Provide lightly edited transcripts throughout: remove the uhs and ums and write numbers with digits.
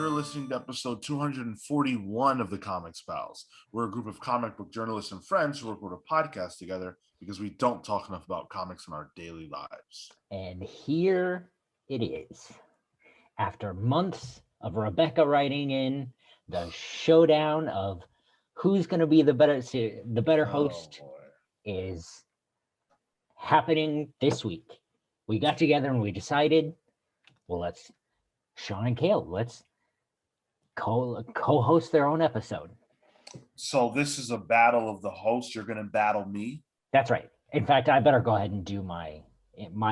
You're listening to episode 241 of the Comics Pals. We're a group of comic book journalists and friends who record a podcast together because we don't talk enough about comics in our daily lives. And here it is. After months of Rebecca writing in, the showdown of who's going to be the better host is happening this week. We got together and we decided, well, Sean and Cale, let's co-host their own episode. So this is a battle of the hosts. You're going to battle me? That's right. In fact, I better go ahead and do my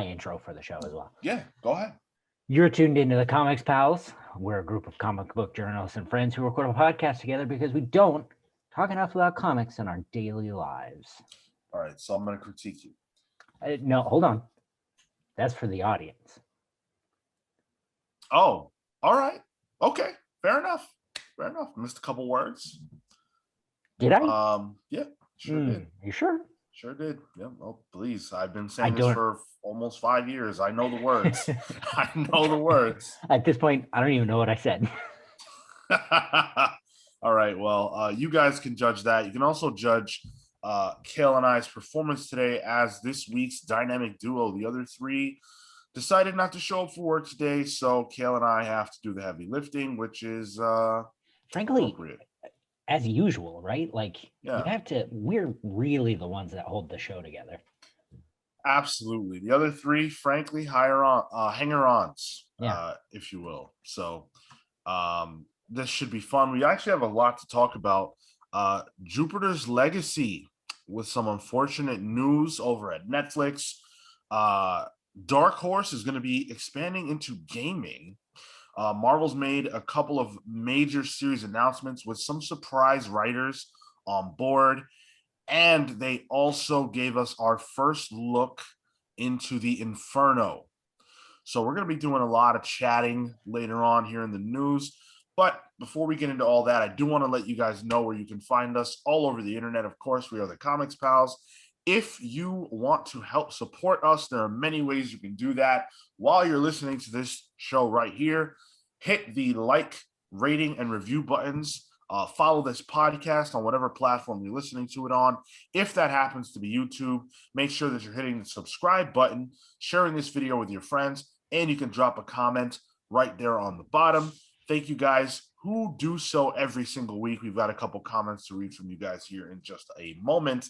intro for the show as well. Yeah, go ahead. You're tuned into the Comics Pals. We're a group of comic book journalists and friends who record a podcast together because we don't talk enough about comics in our daily lives. All right, so I'm going to critique you. No, hold on. That's for the audience. Oh, all right. Okay, fair enough. Missed a couple words. Did I? Yeah, sure did. You sure? Sure did. Yeah. Well, please. I've been saying this for almost 5 years. I know the words. I know the words. At this point, I don't even know what I said. All right. Well, you guys can judge that. You can also judge Cale and I's performance today as this week's dynamic duo. The other three decided not to show up for work today, so Cale and I have to do the heavy lifting, which is frankly appropriate. As usual, right? Like, yeah. We're really the ones that hold the show together. Absolutely. The other three, frankly, hanger-ons, yeah. If you will. So this should be fun. We actually have a lot to talk about. Jupiter's Legacy with some unfortunate news over at Netflix. Dark Horse is going to be expanding into gaming. Marvel's made a couple of major series announcements with some surprise writers on board. And they also gave us our first look into the Inferno. So we're going to be doing a lot of chatting later on here in the news. But before we get into all that, I do want to let you guys know where you can find us all over the internet. Of course, we are the Comics Pals. If you want to help support us, there are many ways you can do that. While you're listening to this show right here, hit the like, rating, and review buttons. Follow this podcast on whatever platform you're listening to it on. If that happens to be YouTube, make sure that you're hitting the subscribe button, sharing this video with your friends, and you can drop a comment right there on the bottom. Thank you guys who do so every single week. We've got a couple comments to read from you guys here in just a moment.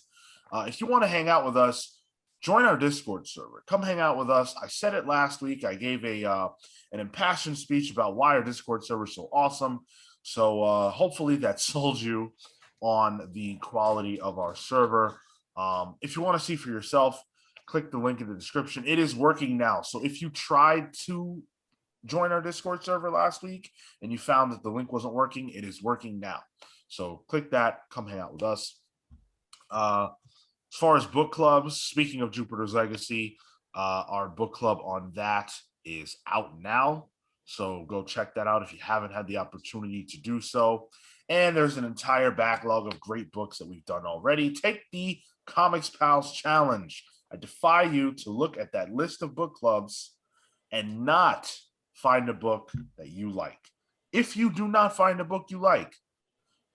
If you want to hang out with us, join our Discord server. Come hang out with us. I said it last week. I gave an impassioned speech about why our Discord server is so awesome. So hopefully that sold you on the quality of our server. If you want to see for yourself, click the link in the description. It is working now. So if you tried to join our Discord server last week and you found that the link wasn't working, it is working now. So click that. Come hang out with us. As far as book clubs, speaking of Jupiter's Legacy, our book club on that is out now. So go check that out if you haven't had the opportunity to do so. And there's an entire backlog of great books that we've done already. Take the Comics Pals Challenge. I defy you to look at that list of book clubs and not find a book that you like. If you do not find a book you like,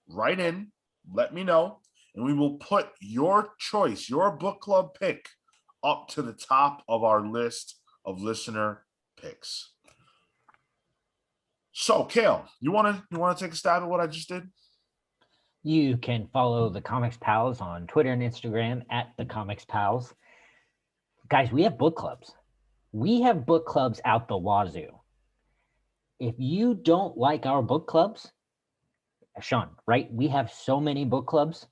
write in, let me know, and we will put your choice, your book club pick, up to the top of our list of listener picks. So, Cale, you want to take a stab at what I just did? You can follow the Comics Pals on Twitter and Instagram at the Comics Pals. Guys, we have book clubs. We have book clubs out the wazoo. If you don't like our book clubs, Sean, right? We have so many book clubs.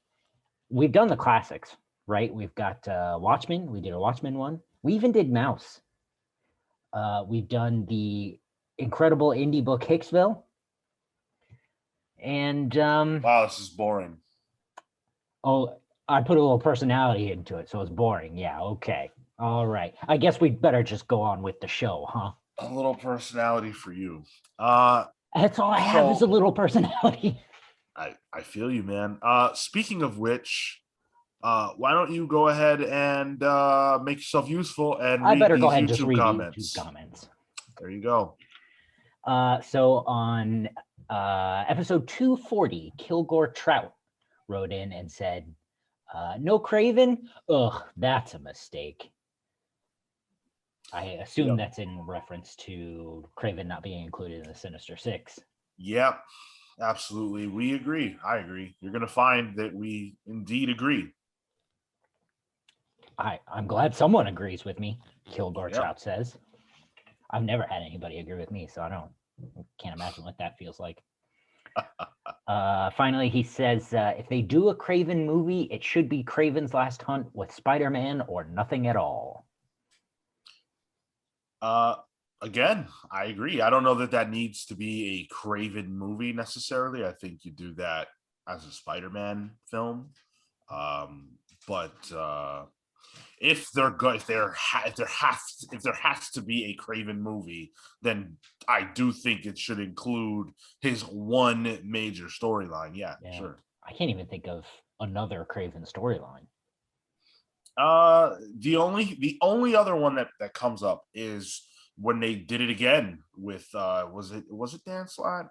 We've done the classics, right? We've got Watchmen. We did a Watchmen one. We even did Mouse. We've done the incredible indie book Hicksville. And wow, this is boring. Oh, I put a little personality into it, so it's boring. Yeah, okay. All right. I guess we'd better just go on with the show, huh? A little personality for you. That's all I have is a little personality. I feel you, man. Speaking of which, why don't you go ahead and make yourself useful and I read better these go ahead and YouTube just read comments. YouTube comments. There you go. So on episode 240, Kilgore Trout wrote in and said, no Craven? Ugh, that's a mistake. I assume that's in reference to Craven not being included in the Sinister Six. Yep, absolutely. We agree. I agree. You're going to find that we indeed agree. I'm glad someone agrees with me, Kilgore Yep. Trout says. I've never had anybody agree with me, so I can't imagine what that feels like. Finally, he says, if they do a Craven movie, it should be Craven's Last Hunt with Spider-Man or nothing at all. Again, I agree. I don't know that needs to be a Craven movie necessarily. I think you do that as a Spider-Man film. But if there has to be a Craven movie, then I do think it should include his one major storyline. Yeah, sure. I can't even think of another Craven storyline. The only other one that comes up is when they did it again with was it Dan Slott?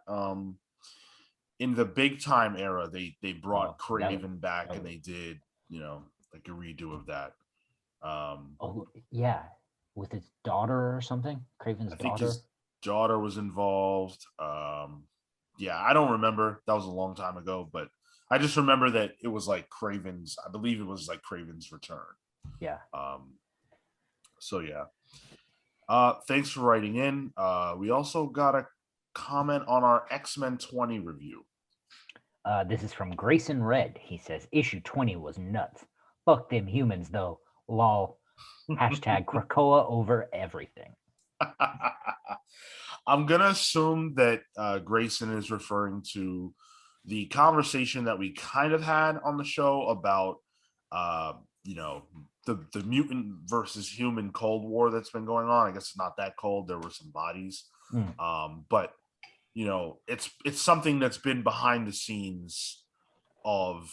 In the Big Time era, they brought Craven back and they did, like a redo of that. With his daughter or something. Craven's daughter. I think his daughter was involved. I don't remember. That was a long time ago, but I just remember that it was like Craven's. I believe it was like Craven's return. Yeah. So yeah. Thanks for writing in. We also got a comment on our X-Men 20 review. This is from Grayson Red. He says, issue 20 was nuts. Fuck them humans, though. Lol. Hashtag Krakoa over everything. I'm going to assume that Grayson is referring to the conversation that we kind of had on the show about, the mutant versus human Cold War that's been going on. I guess it's not that cold. There were some bodies. But it's something that's been behind the scenes of,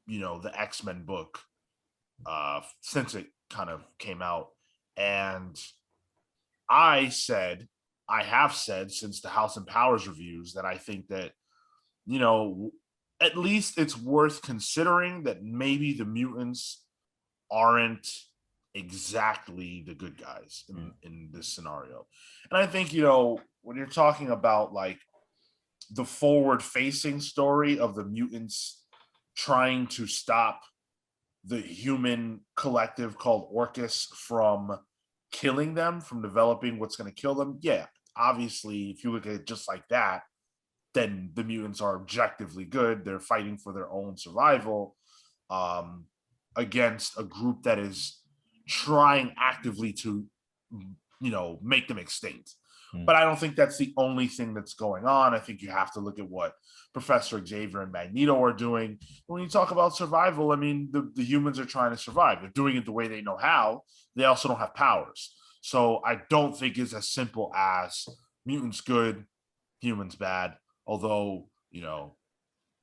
the X-Men book since it kind of came out. And I have said since the House and Powers reviews that I think that, at least it's worth considering that maybe the mutants aren't exactly the good guys in this scenario. And I think, when you're talking about like the forward facing story of the mutants trying to stop the human collective called Orcus from killing them, from developing what's going to kill them. Yeah, obviously, if you look at it just like that, then the mutants are objectively good. They're fighting for their own survival against a group that is trying actively to, make them extinct. But I don't think that's the only thing that's going on. I think you have to look at what Professor Xavier and Magneto are doing. When you talk about survival, I mean, the humans are trying to survive. They're doing it the way they know how. They also don't have powers. So I don't think it's as simple as mutants good, humans bad. Although,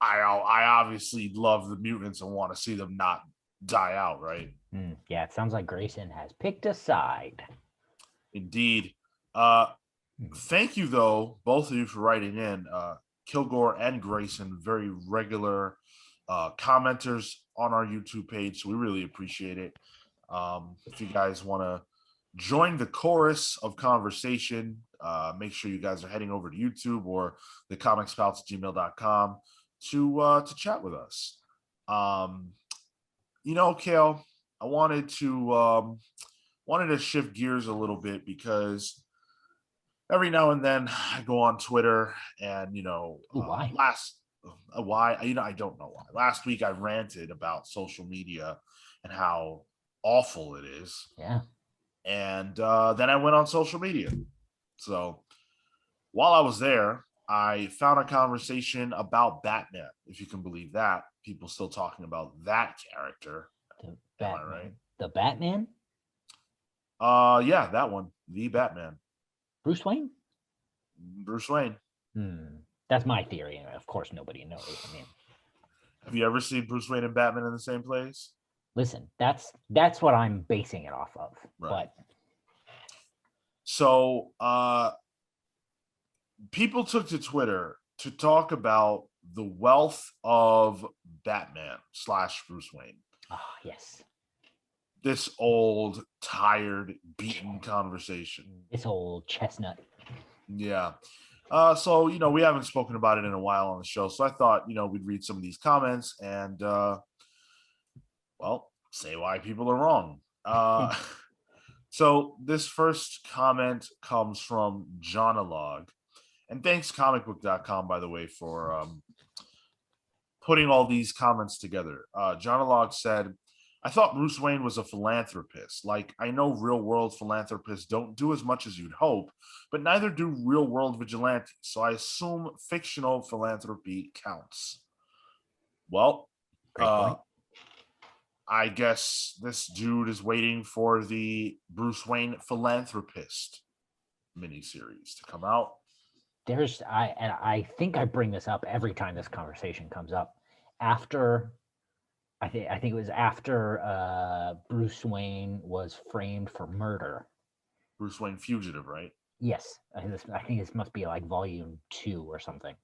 I obviously love the mutants and want to see them not die out, right? Yeah, it sounds like Grayson has picked a side. Indeed. Thank you, though, both of you for writing in. Kilgore and Grayson, very regular commenters on our YouTube page, so we really appreciate it. If you guys want to join the chorus of conversation, make sure you guys are heading over to YouTube or the comicspouts@gmail.com to chat with us. Cale, I wanted to shift gears a little bit because every now and then I go on Twitter and, why? I don't know why. Last week I ranted about social media and how awful it is. Yeah. And then I went on social media. So while I was there, I found a conversation about Batman, if you can believe that. People still talking about that character. The Batman. Am I right? The Batman? Yeah, that one. The Batman. Bruce Wayne? Bruce Wayne. That's my theory. Of course, nobody knows. I mean, have you ever seen Bruce Wayne and Batman in the same place? Listen, that's what I'm basing it off of. Right. But so people took to Twitter to talk about the wealth of Batman slash Bruce Wayne. Oh, yes. This old, tired, beaten conversation. This old chestnut. Yeah. So, we haven't spoken about it in a while on the show. So I thought, we'd read some of these comments and, say why people are wrong. So this first comment comes from Johnalog. And thanks comicbook.com, by the way, for putting all these comments together. Johnalog said, I thought Bruce Wayne was a philanthropist. Like, I know real world philanthropists don't do as much as you'd hope, but neither do real world vigilantes. So I assume fictional philanthropy counts. Well, Great point. I guess this dude is waiting for the Bruce Wayne philanthropist miniseries to come out. I think I bring this up every time this conversation comes up. After I think it was after Bruce Wayne was framed for murder. Bruce Wayne Fugitive, right? Yes, I think this must be like volume 2 or something.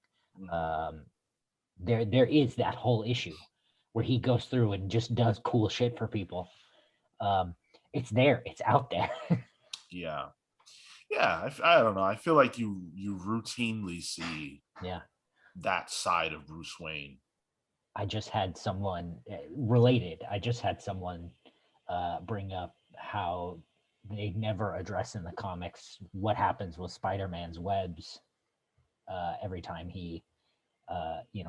There is that whole issue where he goes through and just does cool shit for people. It's there, it's out there. Yeah. I don't know. I feel like you routinely see that side of Bruce Wayne. I just had someone related. I just had someone bring up how they never address in the comics what happens with Spider-Man's webs every time he,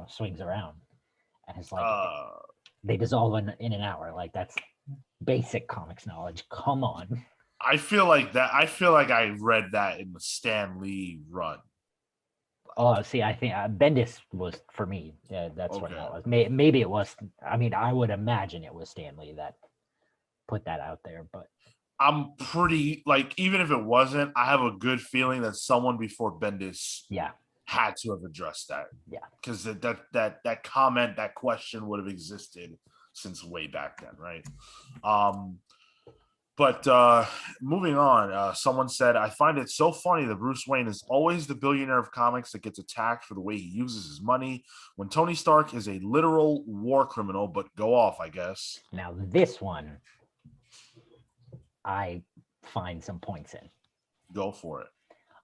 swings around, and it's like they dissolve in an hour. Like, that's basic comics knowledge. Come on. I feel like I read that in the Stan Lee run. Oh, see, I think Bendis was for me. That's what that was. Maybe it was. I mean, I would imagine it was Stan Lee that put that out there. But I'm pretty even if it wasn't, I have a good feeling that someone before Bendis, had to have addressed that. Yeah, because that comment, that question would have existed since way back then, right? But moving on, someone said, I find it so funny that Bruce Wayne is always the billionaire of comics that gets attacked for the way he uses his money, when Tony Stark is a literal war criminal, but go off, I guess. Now, this one, I find some points in. Go for it.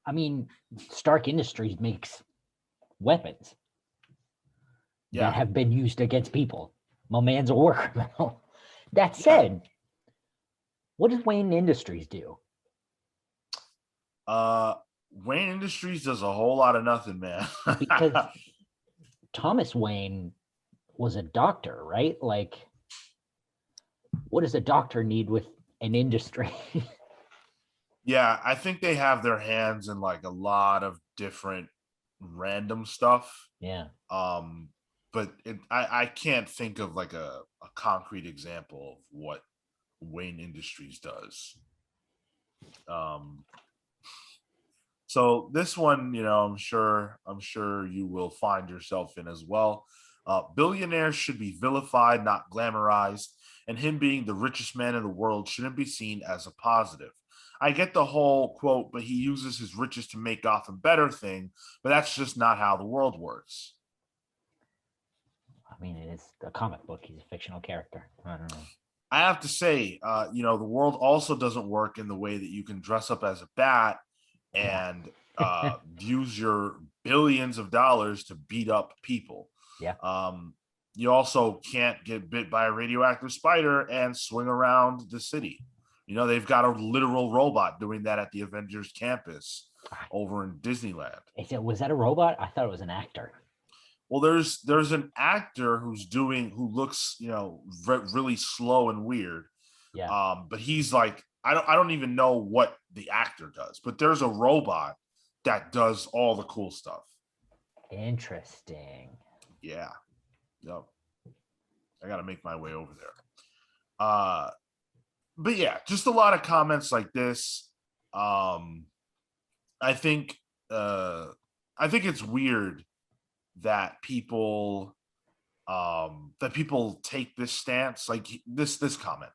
I mean, Stark Industries makes weapons that have been used against people. My man's a war criminal. That said, what does Wayne Industries do? Wayne Industries does a whole lot of nothing, man. Because Thomas Wayne was a doctor, right? Like, what does a doctor need with an industry? Yeah, I think they have their hands in like a lot of different random stuff. Yeah. But I can't think of like a concrete example of what Wayne Industries does. So this one, I'm sure you will find yourself in as well. Billionaires should be vilified, not glamorized, and him being the richest man in the world shouldn't be seen as a positive. I get the whole quote, but he uses his riches to make Gotham better thing, but that's just not how the world works. I mean, it is a comic book. He's a fictional character. I don't know. I have to say, the world also doesn't work in the way that you can dress up as a bat and use your billions of dollars to beat up people. Yeah. You also can't get bit by a radioactive spider and swing around the city. They've got a literal robot doing that at the Avengers campus over in Disneyland. Was that a robot? I thought it was an actor. Well, there's an actor who looks, really slow and weird. Yeah. But he's like, I don't even know what the actor does, but there's a robot that does all the cool stuff. Interesting. Yeah. Yep. I got to make my way over there. But yeah, just a lot of comments like this. I think it's weird that people take this stance, like this comment.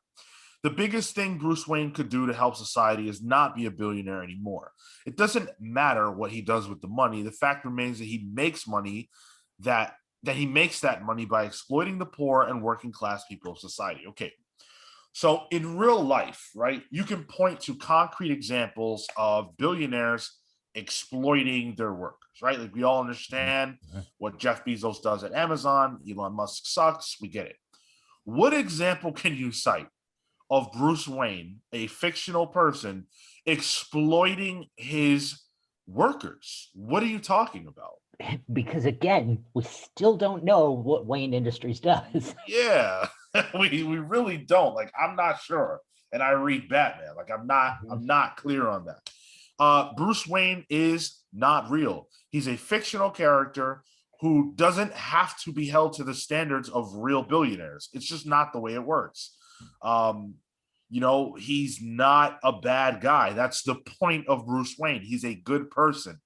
The biggest thing Bruce Wayne could do to help society is not be a billionaire anymore. It doesn't matter what he does with the money. The fact remains that he makes money that he makes that money by exploiting the poor and working class people of society. Okay. So in real life, right, you can point to concrete examples of billionaires exploiting their workers, right? Like we all understand what Jeff Bezos does at Amazon, Elon Musk sucks, we get it. What example can you cite of Bruce Wayne, a fictional person, exploiting his workers? What are you talking about? Because again, we still don't know what Wayne Industries does. Yeah, we really don't. Like, I'm not sure. And I read Batman. Like, I'm not clear on that. Bruce Wayne is not real. He's a fictional character who doesn't have to be held to the standards of real billionaires. It's just not the way it works. Um, he's not a bad guy. That's the point of Bruce Wayne. He's a good person.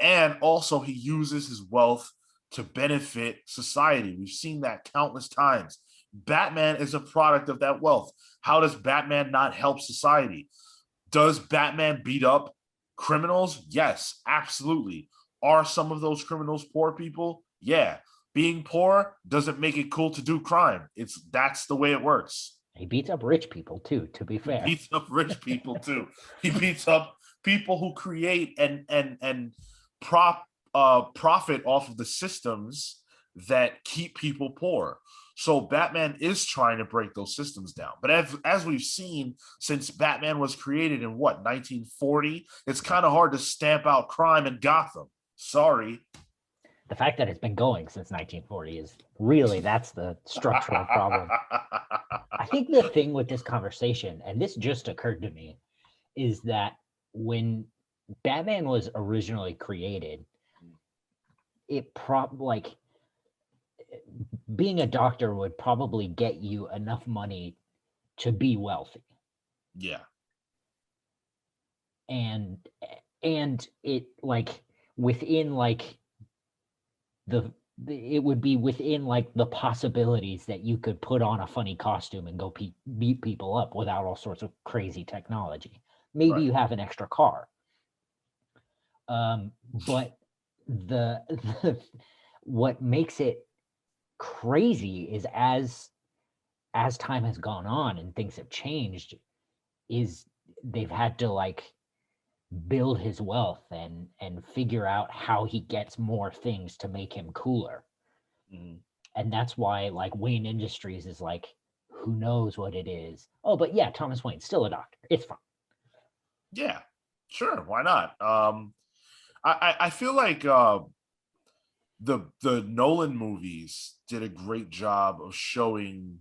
And also, he uses his wealth to benefit society. We've seen that countless times. Batman is a product of that wealth. How does Batman not help society? Does Batman beat up criminals? Yes, absolutely. Are some of those criminals poor people? Yeah. Being poor doesn't make it cool to do crime. That's the way it works. He beats up rich people too, to be fair. He beats up rich people too. He beats up people who create and profit off of the systems that keep people poor. So Batman is trying to break those systems down. But as we've seen since Batman was created in 1940, it's kind of hard to stamp out crime in Gotham. Sorry. The fact that it's been going since 1940 is really, that's the structural problem. I think the thing with this conversation, and this just occurred to me, is that when Batman was originally created, it being a doctor would probably get you enough money to be wealthy. Yeah. And it within it would be within the possibilities that you could put on a funny costume and go beat people up without all sorts of crazy technology. Maybe right. You have an extra car. But what makes it crazy is as time has gone on and things have changed, is they've had to build his wealth and figure out how he gets more things to make him cooler. And that's why Wayne Industries is who knows what it is. Oh, but yeah, Thomas Wayne's still a doctor. It's fine. Yeah, sure. Why not? I feel like the Nolan movies did a great job of showing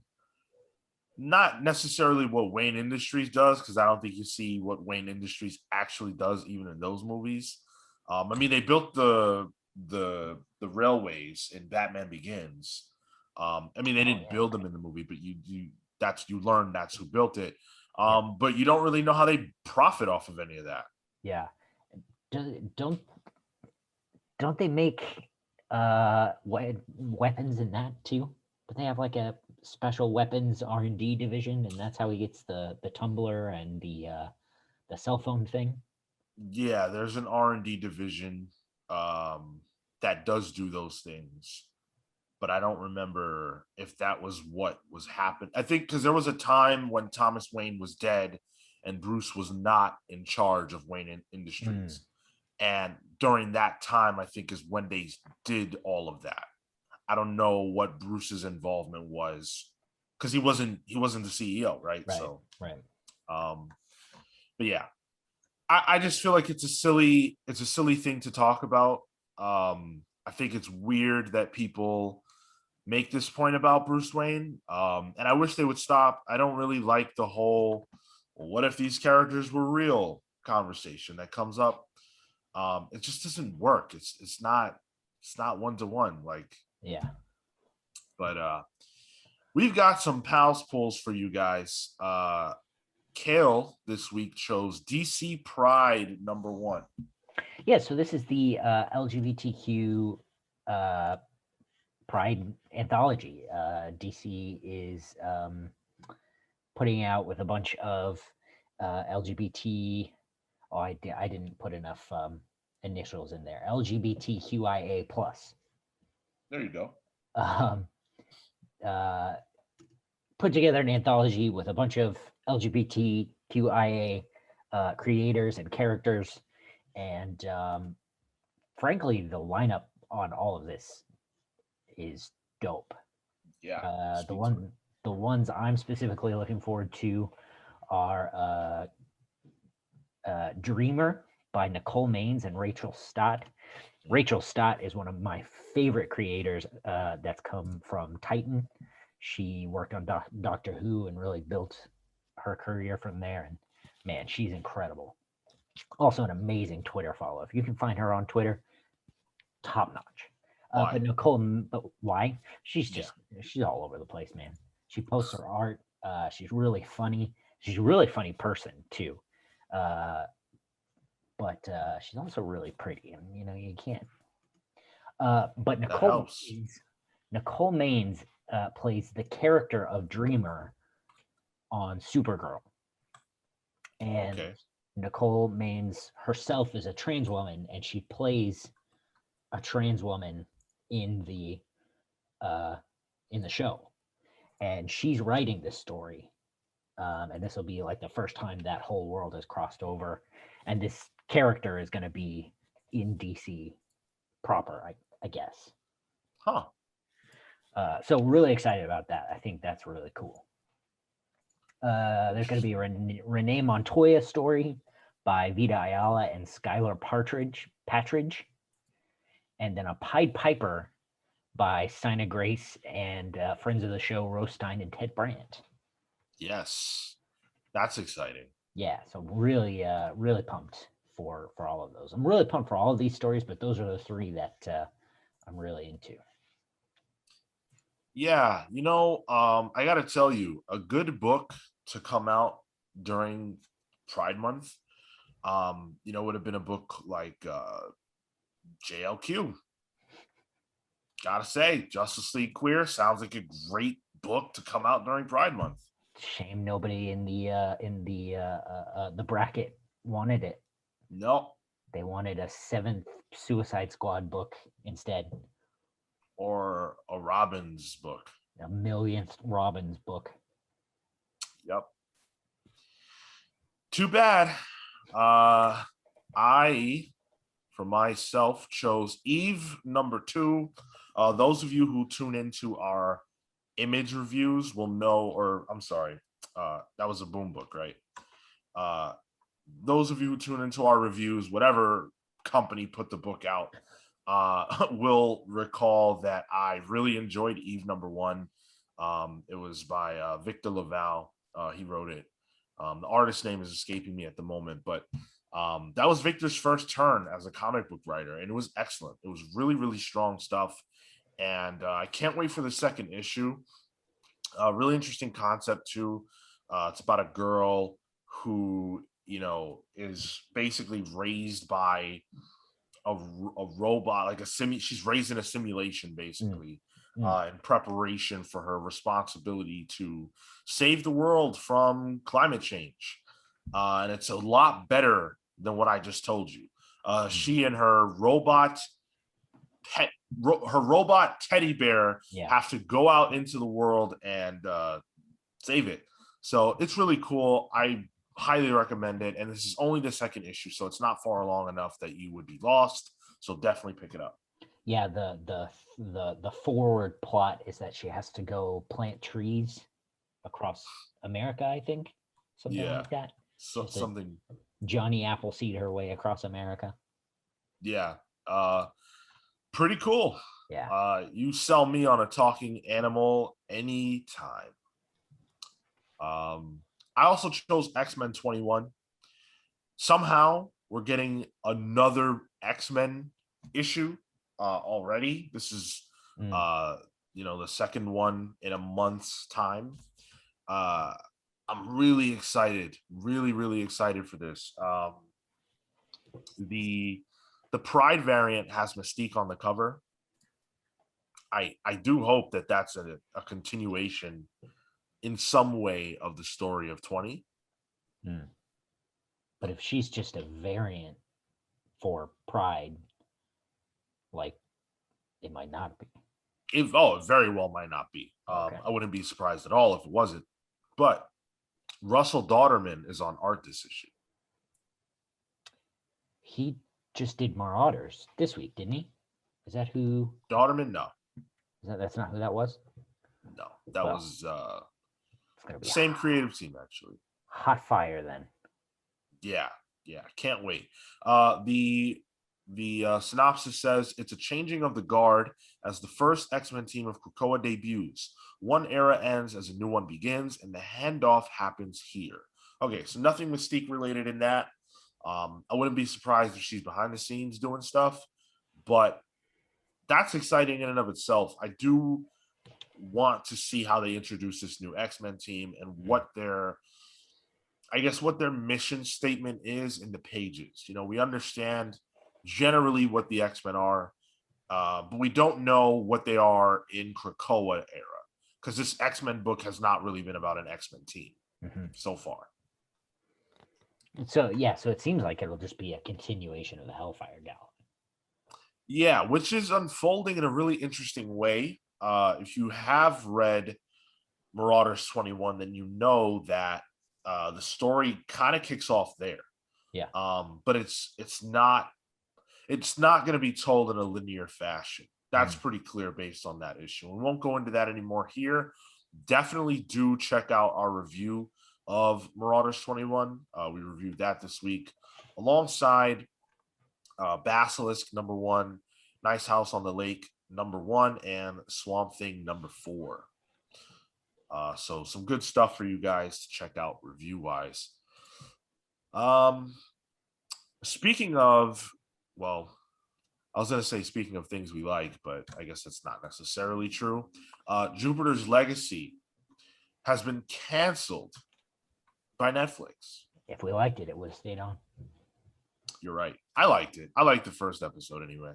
not necessarily what Wayne Industries does, because I don't think you see what Wayne Industries actually does even in those movies. I mean, they built the railways in Batman Begins. I mean, they didn't build them in the movie, but you learn that's who built it. But you don't really know how they profit off of any of that. Yeah. Don't they make weapons in that too? Don't they have a special weapons R&D division, and that's how he gets the tumbler and the cell phone thing? Yeah, there's an R&D division that does do those things, but I don't remember if that was what was happening. I think because there was a time when Thomas Wayne was dead and Bruce was not in charge of Wayne Industries. And during that time, I think is when they did all of that. I don't know what Bruce's involvement was, because he wasn't the CEO, right? So, right. But yeah, I just feel like it's a silly thing to talk about. I think it's weird that people make this point about Bruce Wayne, and I wish they would stop. I don't really like the whole "what if these characters were real" conversation that comes up. It just doesn't work. It's not 1-to-1. Yeah. But we've got some pals polls for you guys. Cale this week chose DC Pride #1. Yeah, so this is the LGBTQ Pride anthology. DC is putting out with a bunch of LGBT. Oh, I didn't put enough initials in there. LGBTQIA plus. There you go. Put together an anthology with a bunch of LGBTQIA creators and characters, and frankly, the lineup on all of this is dope. Yeah. The ones I'm specifically looking forward to are Dreamer by Nicole Maines and Rachel Stott. Rachel Stott is one of my favorite creators that's come from Titan. She worked on Doctor Who and really built her career from there. And man, she's incredible. Also an amazing Twitter follow. If you can find her on Twitter, top notch. But Nicole, why? She's all over the place, man. She posts her art. She's really funny. She's a really funny person too. But she's also really pretty, and you can't. But Nicole Maines plays the character of Dreamer on Supergirl, and Nicole Maines herself is a trans woman, and she plays a trans woman in the show, and she's writing this story, and this will be like the first time that whole world has crossed over, and this character is going to be in DC proper, I guess. So really excited about that. I think that's really cool. There's going to be a Renee Montoya story by Vita Ayala and Skylar Patridge, and then a Pied Piper by Sina Grace and friends of the show Rose Stein and Ted Brandt. Yes, that's exciting. Yeah, so really pumped for all of those. I'm really pumped for all of these stories, but those are the three that I'm really into. Yeah, I got to tell you, a good book to come out during Pride Month, would have been a book like JLQ. Gotta say, Justice League Queer sounds like a great book to come out during Pride Month. Shame nobody in the bracket wanted it. No, they wanted a 7th Suicide Squad book instead, or a Robin's book, a 1,000,000th Robin's book. Yep. Too bad. I, for myself, chose Eve #2. Those of you who tune into our Image reviews will know, or I'm sorry, that was a Boom book, right? Those of you who tune into our reviews, whatever company put the book out, will recall that I really enjoyed Eve #1. It was by Victor Laval. He wrote it. The artist's name is escaping me at the moment, but that was Victor's first turn as a comic book writer, and it was excellent. It was really, really strong stuff, and I can't wait for the second issue. Really interesting concept too. It's about a girl who is basically raised by a robot, like she's raised in a simulation basically, in preparation for her responsibility to save the world from climate change. And it's a lot better than what I just told you. She and her robot teddy bear have to go out into the world and save it. So it's really cool. I highly recommend it, and this is only the second issue, so it's not far along enough that you would be lost. So definitely pick it up. Yeah, the forward plot is that she has to go plant trees across America, I think, something like that. So something Johnny Appleseed her way across America. Yeah, pretty cool. Yeah. You sell me on a talking animal anytime. I also chose X-Men 21. Somehow we're getting another X-Men issue already. This is the second one in a month's time. I'm really excited, really excited for this. The Pride variant has Mystique on the cover. I do hope that that's a continuation in some way of the story of 20. But if she's just a variant for Pride, like, it might not be. It very well might not be. Okay. I wouldn't be surprised at all if it wasn't. But Russell Dauterman is on art this issue. He just did Marauders this week, didn't he? Is that who? Dauterman, no. That's not who that was? No, that was it's gonna be same creative team, actually. Hot fire then. Yeah, can't wait. The synopsis says it's a changing of the guard as the first X-Men team of Krakoa debuts. One era ends as a new one begins, and the handoff happens here. Okay, so nothing Mystique related in that. I wouldn't be surprised if she's behind the scenes doing stuff, but that's exciting in and of itself. I do want to see how they introduce this new X-Men team and what their mission statement is in the pages. You know, we understand generally what the X-Men are, but we don't know what they are in Krakoa era, because this X-Men book has not really been about an X-Men team so far. So it seems like it'll just be a continuation of the Hellfire Gala. Yeah, which is unfolding in a really interesting way. If you have read Marauders 21, then you know that the story kind of kicks off there. Yeah. But it's not going to be told in a linear fashion. That's pretty clear based on that issue. We won't go into that anymore here. Definitely do check out our review of Marauders 21. We reviewed that this week alongside Basilisk #1, Nice House on the Lake #1, and Swamp Thing #4. So some good stuff for you guys to check out review wise. Speaking of, well, I was going to say speaking of things we like, but I guess that's not necessarily true. Jupiter's Legacy has been canceled by Netflix. If we liked it, it would have stayed on. You're right. I liked it. I liked the first episode anyway.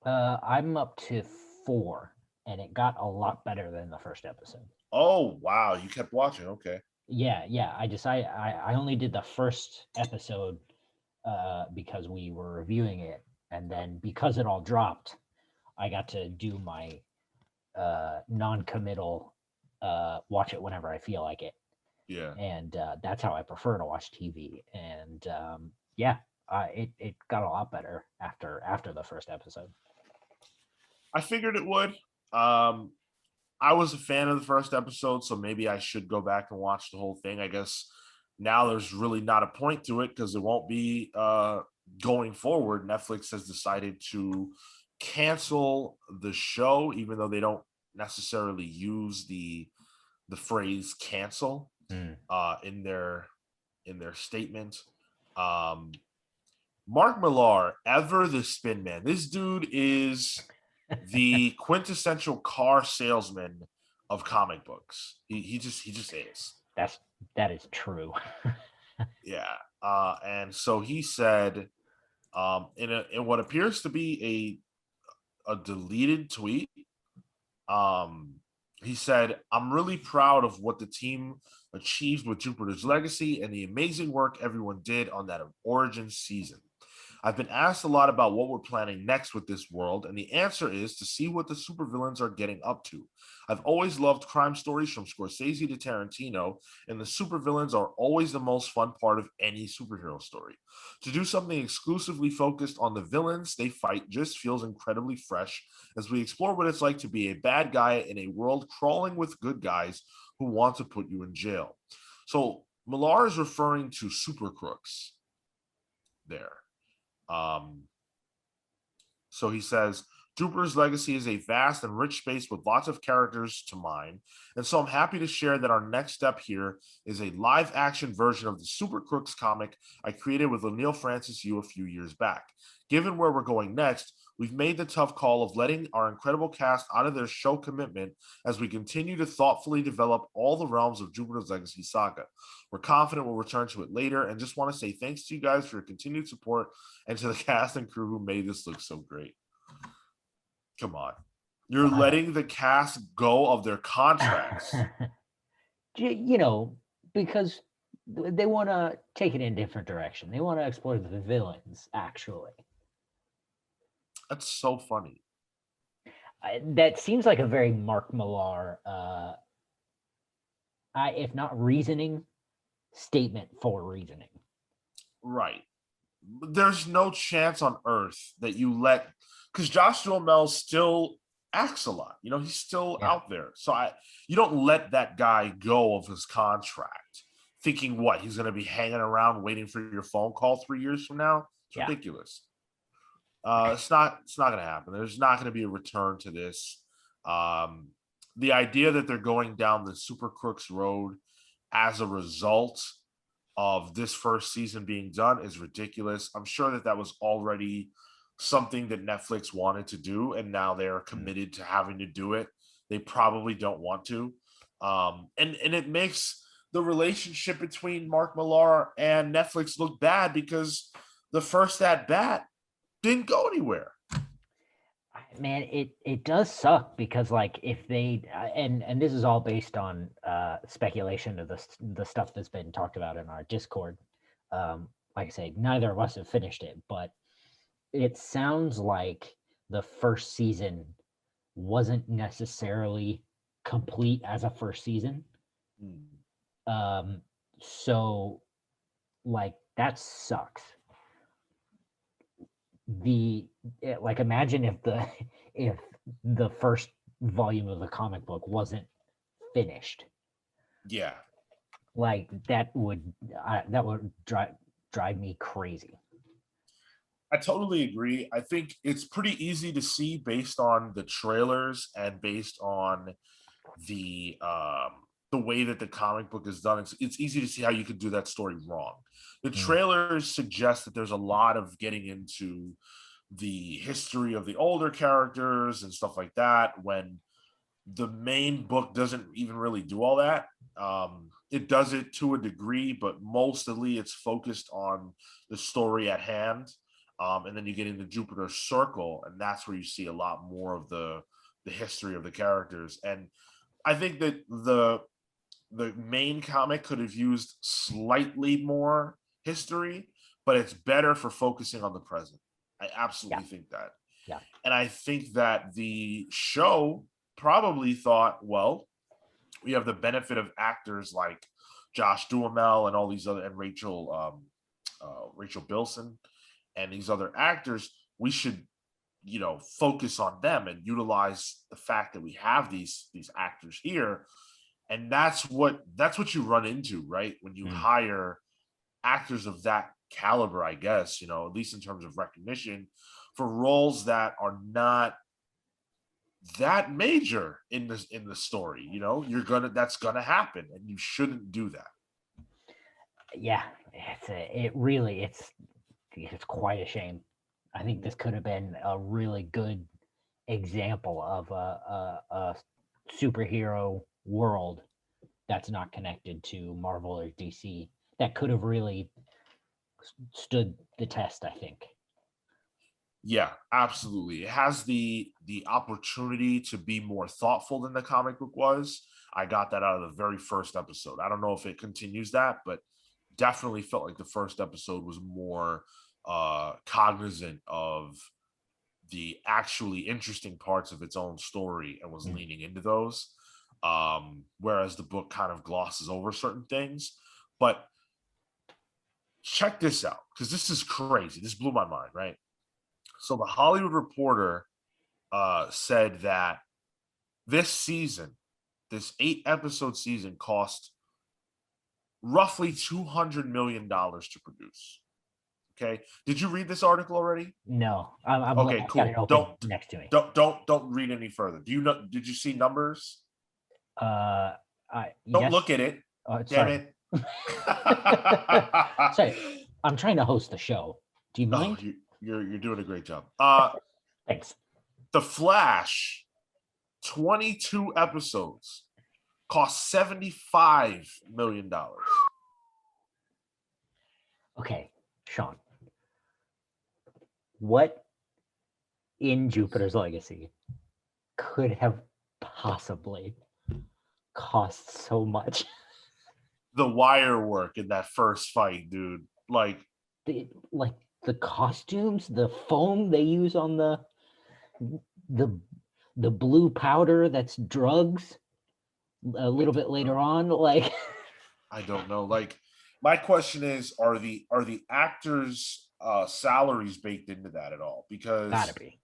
I'm up to 4, and it got a lot better than the first episode. Oh, wow. You kept watching. Okay. Yeah. I only did the first episode because we were reviewing it. And then because it all dropped, I got to do my non-committal watch it whenever I feel like it. Yeah. And that's how I prefer to watch TV. And it got a lot better after the first episode. I figured it would. I was a fan of the first episode, so maybe I should go back and watch the whole thing. I guess now there's really not a point to it because it won't be going forward. Netflix has decided to cancel the show, even though they don't necessarily use the phrase cancel in their statement. Mark Millar, ever the Spin Man. This dude is the quintessential car salesman of comic books. He just is. That is true. Yeah. And so he said, in what appears to be a deleted tweet, he said, "I'm really proud of what the team achieved with Jupiter's Legacy and the amazing work everyone did on that origin season. I've been asked a lot about what we're planning next with this world, and the answer is to see what the supervillains are getting up to. I've always loved crime stories from Scorsese to Tarantino, and the supervillains are always the most fun part of any superhero story. To do something exclusively focused on the villains they fight just feels incredibly fresh as we explore what it's like to be a bad guy in a world crawling with good guys who want to put you in jail." So Millar is referring to Super Crooks there. So he says, Jupiter's Legacy is a vast and rich space with lots of characters to mine, and so I'm happy to share that our next step here is a live-action version of the Super Crooks comic I created with O'Neil Francis Yu a few years back. Given where we're going next, we've made the tough call of letting our incredible cast out of their show commitment as we continue to thoughtfully develop all the realms of Jupiter's Legacy saga. We're confident we'll return to it later, and just want to say thanks to you guys for your continued support and to the cast and crew who made this look so great. Come on. You're letting the cast go of their contracts. you know, because they want to take it in a different direction. They want to explore the villains, actually. That's so funny. That seems like a very Mark Millar, if not reasoning, statement for reasoning. Right. There's no chance on earth that you let, because Josh Duhamel still acts a lot. He's still out there. So you don't let that guy go of his contract thinking what he's going to be hanging around waiting for your phone call 3 years from now. It's ridiculous. It's not going to happen. There's not going to be a return to this. The idea that they're going down the Super Crooks road as a result of this first season being done is ridiculous. I'm sure that was already something that Netflix wanted to do, and now they're committed to having to do it. They probably don't want to. And it makes the relationship between Mark Millar and Netflix look bad because the first at bat didn't go anywhere. Man, it does suck because like if they and this is all based on speculation of the stuff that's been talked about in our Discord. Like I say, neither of us have finished it, but it sounds like the first season wasn't necessarily complete as a first season. So like that sucks. Imagine if the first volume of the comic book wasn't finished. Yeah, like that would drive me crazy. I totally agree. I think it's pretty easy to see based on the trailers and based on the way that the comic book is done. It's easy to see how you could do that story wrong. The trailers suggest that there's a lot of getting into the history of the older characters and stuff like that, when the main book doesn't even really do all that. It does it to a degree, but mostly it's focused on the story at hand. And then you get into Jupiter Circle, and that's where you see a lot more of the history of the characters. And I think that the main comic could have used slightly more history, but it's better for focusing on the present. I absolutely think that. Yeah. And I think that the show probably thought, well, we have the benefit of actors like Josh Duhamel and all these other, and Rachel Bilson and these other actors. We should, focus on them and utilize the fact that we have these actors here. And that's what you run into, right? When you hire actors of that caliber, I guess, at least in terms of recognition, for roles that are not that major in the story. That's gonna happen, and you shouldn't do that. Yeah, it's quite a shame. I think this could have been a really good example of a superhero world that's not connected to Marvel or DC that could have really stood the test, I think. Yeah, absolutely. It has the opportunity to be more thoughtful than the comic book was. I got that out of the very first episode. I don't know if it continues that, but definitely felt like the first episode was more cognizant of the actually interesting parts of its own story and was leaning into those. Whereas the book kind of glosses over certain things. But check this out, because this is crazy. This blew my mind, right? So the Hollywood Reporter said that this season, this 8-episode season, cost roughly $200 million to produce. Okay. Did you read this article already? No. Okay, cool. Don't next to me. Don't read any further. Did you see numbers? Don't look at it. Damn it. Sorry. I'm trying to host the show. Do you mind? You're doing a great job. Thanks. The Flash, 22 episodes, cost $75 million. Okay, Sean. What in Jupiter's Legacy could have possibly cost so much? the wire work in that first fight, dude. Like, like the costumes, the foam they use on the the blue powder that's drugs a little bit later on, like I don't know. Like, my question is, are the actors' salaries baked into that at all? gotta Because be.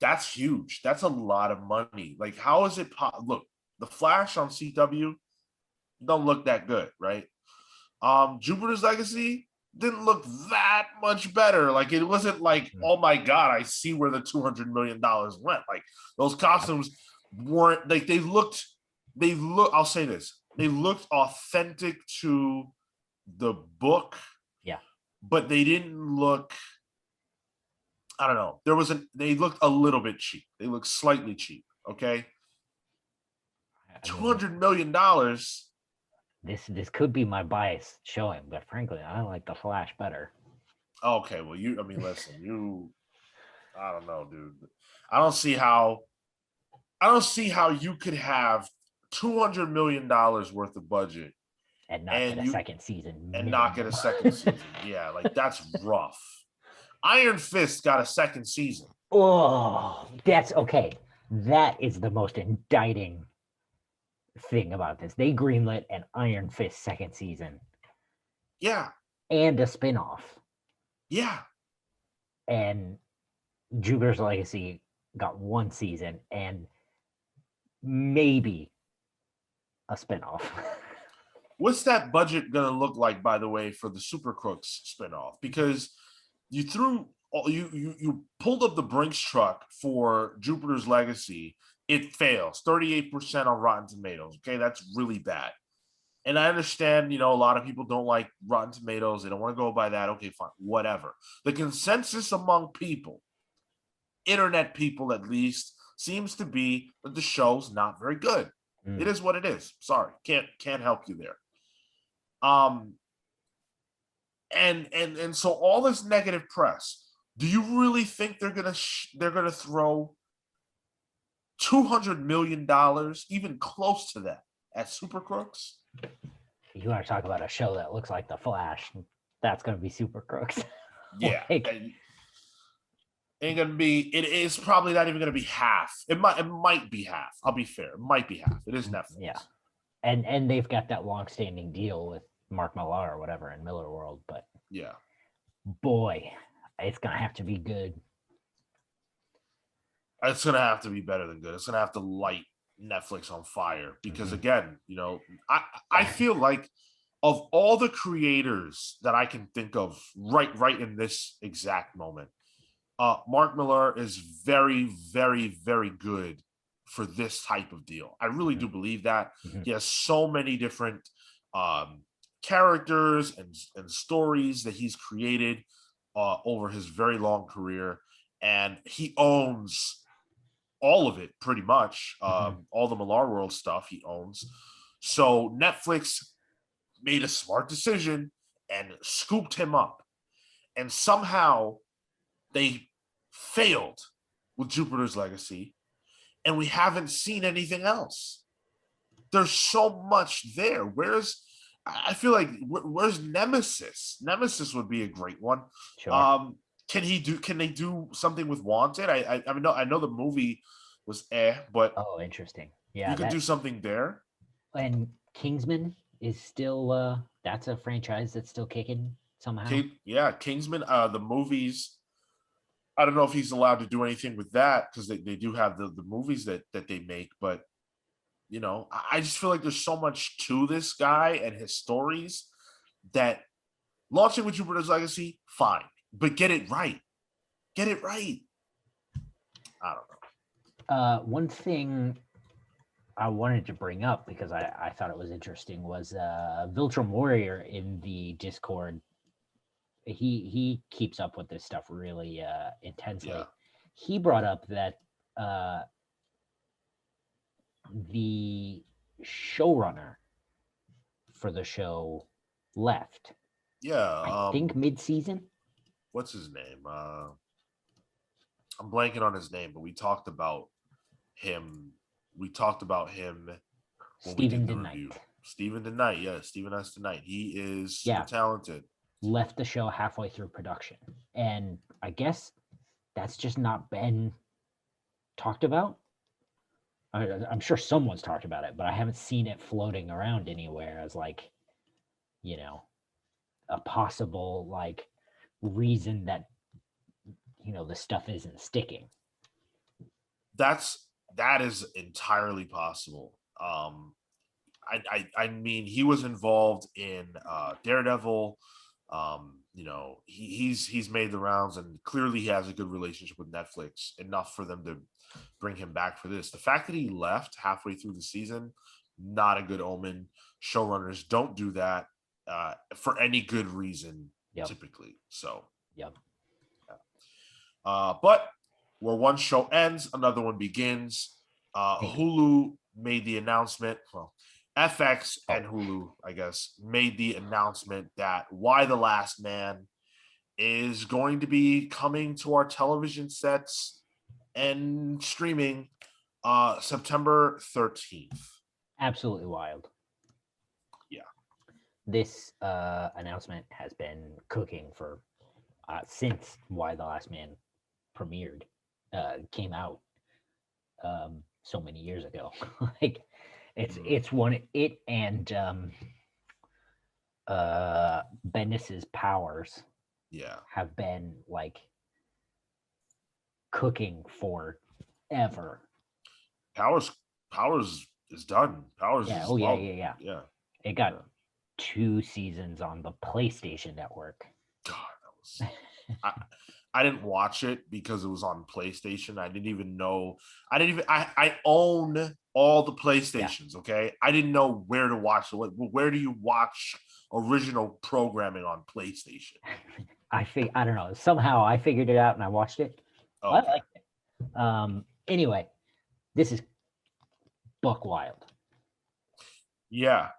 that's huge. That's a lot of money. Like, how is it? Look, the Flash on CW don't look that good, right? Jupiter's Legacy didn't look that much better. Like, it wasn't like, oh my god, I see where the $200 million went. Like, those costumes weren't like they look. I'll say this: they looked authentic to the book, Yeah. but they didn't look. I don't know. They looked a little bit cheap. They looked slightly cheap. Okay, I two mean, hundred million dollars. this could be my bias showing, but frankly, I like the Flash better. Okay, well, I mean, listen, I don't know, dude. I don't see how. I don't see how you could have $200 million worth of budget And not get and a you second season and not get a minimum. second season. Yeah, like that's rough. Iron Fist got a second season. Oh, that's okay. That is the most indicting thing about this. They greenlit an Iron Fist second season Yeah, and a spin-off. yeah. And Jupiter's Legacy got one season and maybe a spin-off. What's that budget gonna look like, by the way, for the Super Crooks spinoff? Because you threw you pulled up the Brinks truck for Jupiter's Legacy. It fails 38% on Rotten Tomatoes. Okay, that's really bad. And I understand, a lot of people don't like Rotten Tomatoes. They don't want to go by that. Okay, fine, whatever. The consensus among people, internet people at least, seems to be that the show's not very good. It is what it is. Sorry, can't help you there. Um, and so all this negative press. Do you really think they're gonna throw $200 million, even close to that, at Super Crooks? You want to talk about a show that looks like the Flash? That's going to be Super Crooks. Yeah, Like, ain't gonna be. It is probably not even gonna be half. It might be half. I'll be fair. It might be half. It is Netflix. yeah, and they've got that long-standing deal with Mark Millar or whatever in Miller World, but Yeah. boy, it's gonna have to be good. It's gonna have to be better than good. It's gonna have to light Netflix on fire because again, I feel like of all the creators that I can think of right in this exact moment, Mark Millar is very, very, very good for this type of deal. I really do believe that. He has so many different characters and stories that he's created over his very long career, and he owns all of it pretty much. All the Millar World stuff he owns. So Netflix made a smart decision and scooped him up, and somehow they failed with Jupiter's Legacy, and we haven't seen anything else. There's so much there. I feel like where's Nemesis? Nemesis would be a great one. Sure. Can they do something with Wanted? I mean, no, I know the movie was but Oh, interesting. you Yeah, could that do something there. and Kingsman is still that's a franchise that's still kicking somehow. Yeah, Kingsman, the movies. I don't know if he's allowed to do anything with that because they do have the movies that they make, but I just feel like there's so much to this guy and his stories that launching with Jupiter's Legacy, fine, but get it right. Get it right. I don't know. One thing I wanted to bring up because I thought it was interesting was Viltrum Warrior in the Discord. He keeps up with this stuff really intensely. Yeah. He brought up that the showrunner for the show left. Yeah. I think mid-season. What's his name? I'm blanking on his name, but we talked about him. We talked about him when we Stephen did the Danai. review. Stephen Danai. Yeah, Stephen S. Danai. He is super Yeah. talented. Left the show halfway through production. And I guess that's just not been talked about. I'm sure someone's talked about it, but I haven't seen it floating around anywhere as like, you know, a possible like reason that the stuff isn't sticking. That is entirely possible. I mean, he was involved in Daredevil. He's made the rounds, and clearly he has a good relationship with Netflix, enough for them to bring him back for this. The fact that he left halfway through the season, not a good omen. Showrunners don't do that for any good reason, typically. So, yep. But where one show ends, another one begins. Hulu made the announcement. Well, FX and Hulu, I guess, made the announcement that Why the Last Man is going to be coming to our television sets and streaming September 13th. Absolutely wild. Yeah. This announcement has been cooking for since Why the Last Man premiered, came out so many years ago. Like it's one it and Bendis's Powers have been like cooking forever. Powers is done. Powers is yeah. It got 2 seasons on the PlayStation Network. God, that was I didn't watch it because it was on PlayStation. I didn't even know. I own all the PlayStations. Yeah. Okay. I didn't know where to watch. Where do you watch original programming on PlayStation? I don't know. Somehow I figured it out and I watched it. Okay. I liked it. Anyway, this is buck wild. Yeah.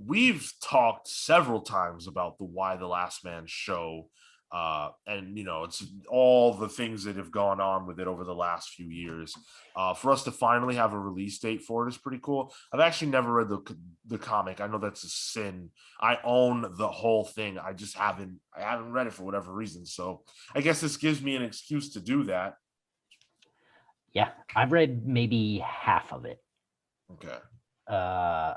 We've talked several times about the Why the Last Man show. And it's all the things that have gone on with it over the last few years. For us to finally have a release date for it is pretty cool. I've actually never read the comic. I know that's a sin. I own the whole thing. I haven't read it for whatever reason. So I guess this gives me an excuse to do that. Yeah, I've read maybe half of it. Okay. I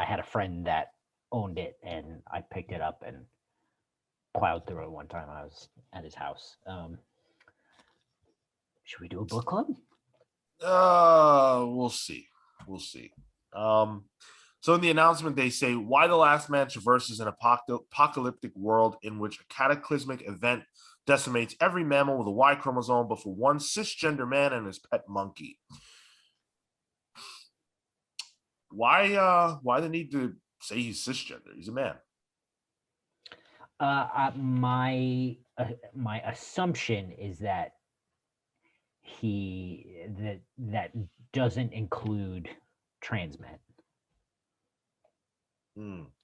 had a friend that owned it, and I picked it up and plowed through it one time. I was at his house. Should we do a book club? We'll see. So in the announcement, they say Why the Last Man traverses an apocalyptic world in which a cataclysmic event decimates every mammal with a Y chromosome, but for one cisgender man and his pet monkey. Why the need to say he's cisgender? He's a man. My assumption is that that doesn't include trans men.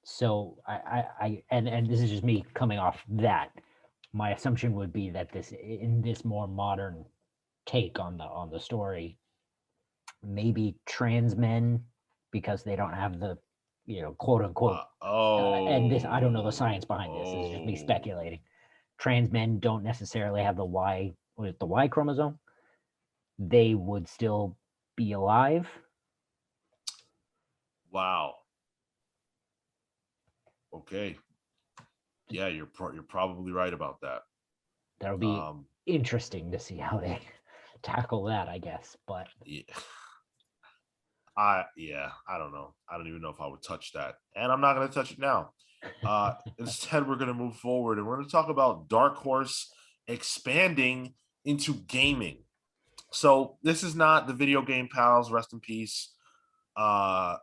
So I and this is just me coming off that. My assumption would be that in this more modern take on the story, maybe trans men, because they don't have the quote unquote and this, I don't know the science behind this. This is just me speculating. Trans men don't necessarily have the Y chromosome. They would still be alive. Wow. Okay. Yeah, you're probably right about that. That'll be interesting to see how they tackle that, I guess. But I don't know. I don't even know if I would touch that, and I'm not going to touch it now. Instead, we're going to move forward, and we're going to talk about Dark Horse expanding into gaming. So this is not the Video Game Pals, rest in peace. And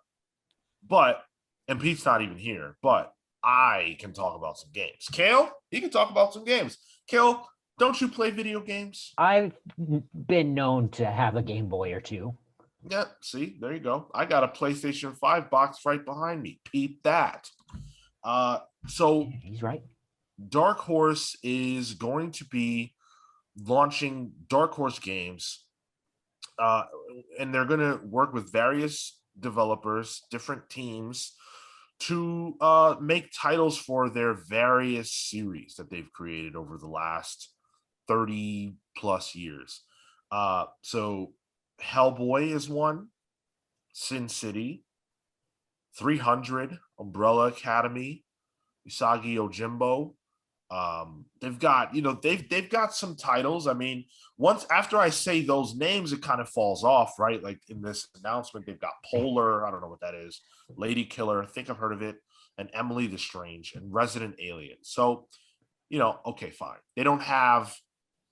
Pete's not even here, but I can talk about some games. Cale, he can talk about some games. Cale, don't you play video games? I've been known to have a Game Boy or two. Yeah, see, there you go. I got a PlayStation 5 box right behind me. Peep that. So he's right. Dark Horse is going to be launching Dark Horse games, and they're going to work with various developers, different teams, to make titles for their various series that they've created over the last 30 plus years. So Hellboy is one, Sin City, 300, Umbrella Academy, Usagi Yojimbo. They've got, they've got some titles. I mean, once after I say those names, it kind of falls off, right? Like in this announcement, they've got Polar, I don't know what that is, Lady Killer, I think I've heard of it, and Emily the Strange and Resident Alien. So, okay, fine. They don't have,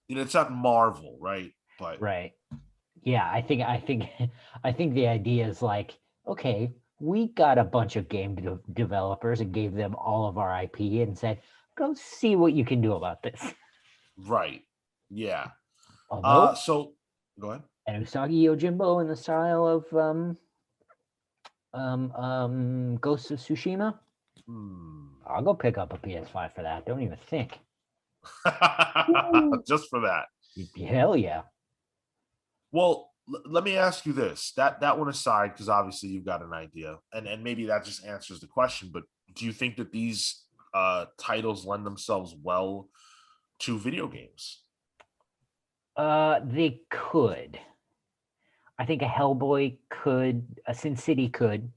it's not Marvel, right? But Right. Yeah, I think the idea is like, okay, we got a bunch of game developers and gave them all of our IP and said, go see what you can do about this. right. Yeah. Although, So go ahead. and Usagi Yojimbo in the style of Ghost of Tsushima, I'll go pick up a PS5 for that. Don't even think. Just for that. Hell yeah. Well, let me ask you this. That one aside, because obviously you've got an idea, and maybe that just answers the question, but do you think that these titles lend themselves well to video games? They could. I think a Hellboy could, a Sin City could.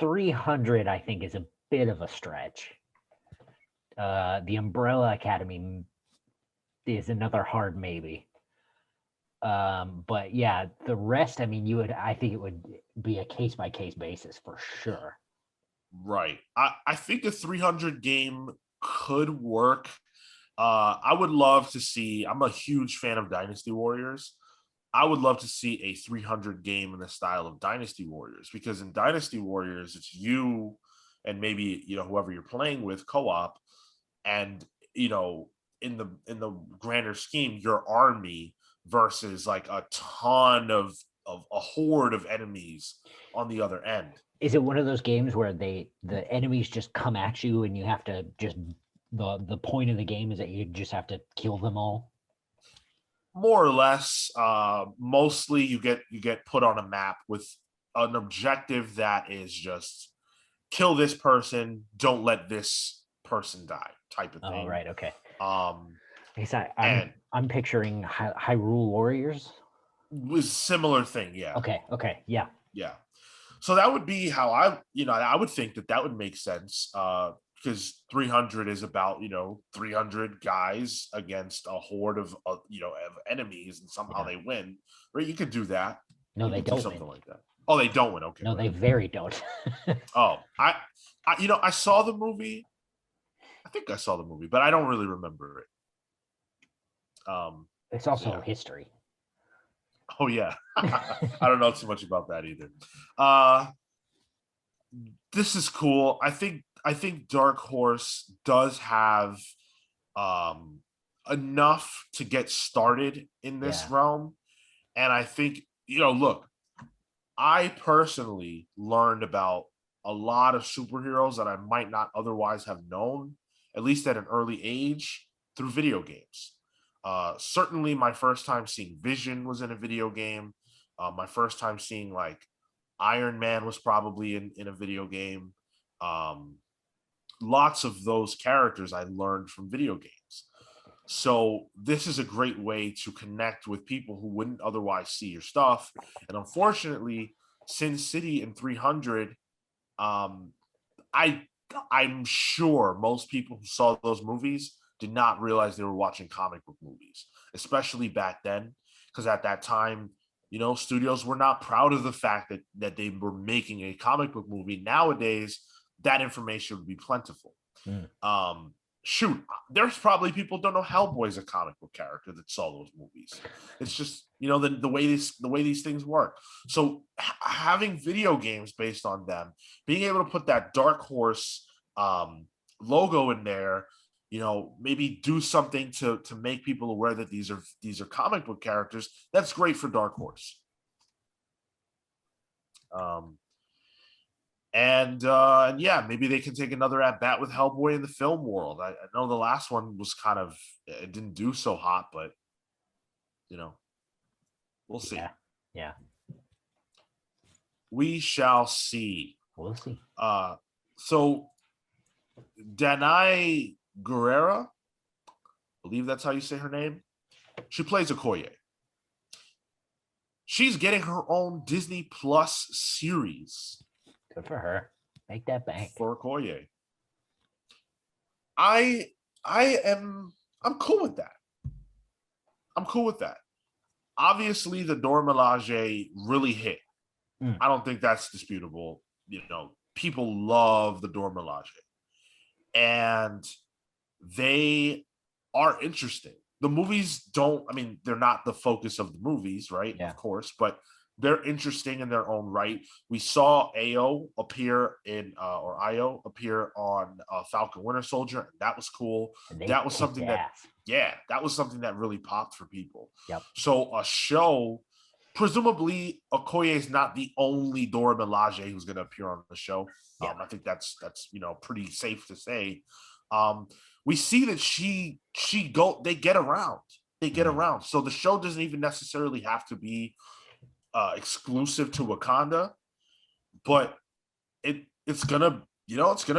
300, I think, is a bit of a stretch. The Umbrella Academy is another hard maybe. But yeah, the rest, I mean, I think it would be a case by case basis for sure. Right. I think a 300 game could work. I would love to see, I'm a huge fan of Dynasty Warriors. I would love to see a 300 game in the style of Dynasty Warriors, because in Dynasty Warriors, it's you and maybe, whoever you're playing with co-op, and, in the grander scheme, your army versus like a ton of a horde of enemies on the other end. Is it one of those games where the enemies just come at you and you have to just the point of the game is that you just have to kill them all? More or less. Mostly you get put on a map with an objective that is just kill this person, don't let this person die type of thing. Oh, right. Okay. Um, I'm picturing Hyrule Warriors. Was similar thing. Yeah. Okay. Yeah. Yeah. So that would be how I would think that would make sense. Because 300 is about 300 guys against a horde of of enemies, and somehow they win, right? You could do that. No, you they could don't do something win. like that. Oh, they don't win. Okay. No, they very don't. Oh, I saw the movie. I think I saw the movie, but I don't really remember it. It's also history. Oh yeah. I don't know too much about that either. This is cool. I think Dark Horse does have enough to get started in this realm. And I think, look, I personally learned about a lot of superheroes that I might not otherwise have known, at least at an early age, through video games. Certainly my first time seeing Vision was in a video game. My first time seeing like Iron Man was probably in a video game. Lots of those characters I learned from video games. So this is a great way to connect with people who wouldn't otherwise see your stuff. And unfortunately, Sin City and 300, I'm sure most people who saw those movies did not realize they were watching comic book movies, especially back then, because at that time, studios were not proud of the fact that they were making a comic book movie. Nowadays, that information would be plentiful. Shoot, there's probably people don't know Hellboy's a comic book character that saw those movies. It's just the way these things work. So having video games based on them, being able to put that Dark Horse logo in there, maybe do something to make people aware that these are comic book characters. That's great for Dark Horse. And yeah, maybe they can take another at bat with Hellboy in the film world. I know the last one was it didn't do so hot, but we'll see. Yeah. We shall see. We'll see. So Danai Gurira, I believe that's how you say her name. She plays Okoye. She's getting her own Disney Plus series. Good for her. Make that bank. For Okoye. I'm cool with that. I'm cool with that. Obviously, the Dora Milaje really hit. I don't think that's disputable. You know, people love the Dora Milaje. And they are interesting. The movies they're not the focus of the movies, right? Yeah. Of course, but they're interesting in their own right. We saw Io appear on Falcon Winter Soldier, and that was cool. That was something that was something that really popped for people. Yep. So a show, presumably Okoye is not the only Dora Milaje who's going to appear on the show. Yeah. I think that's pretty safe to say. We see that they get around. They get around. So the show doesn't even necessarily have to be exclusive to Wakanda, but it's gonna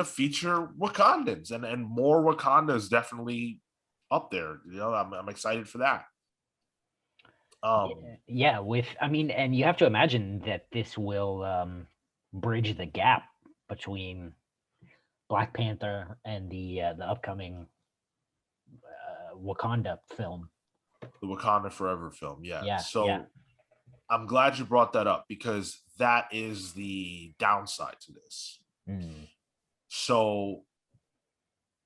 feature Wakandans and more Wakanda is definitely up there. I'm excited for that. And you have to imagine that this will bridge the gap between Black Panther and the upcoming Wakanda film. The Wakanda Forever film, Yeah. So I'm glad you brought that up because that is the downside to this. So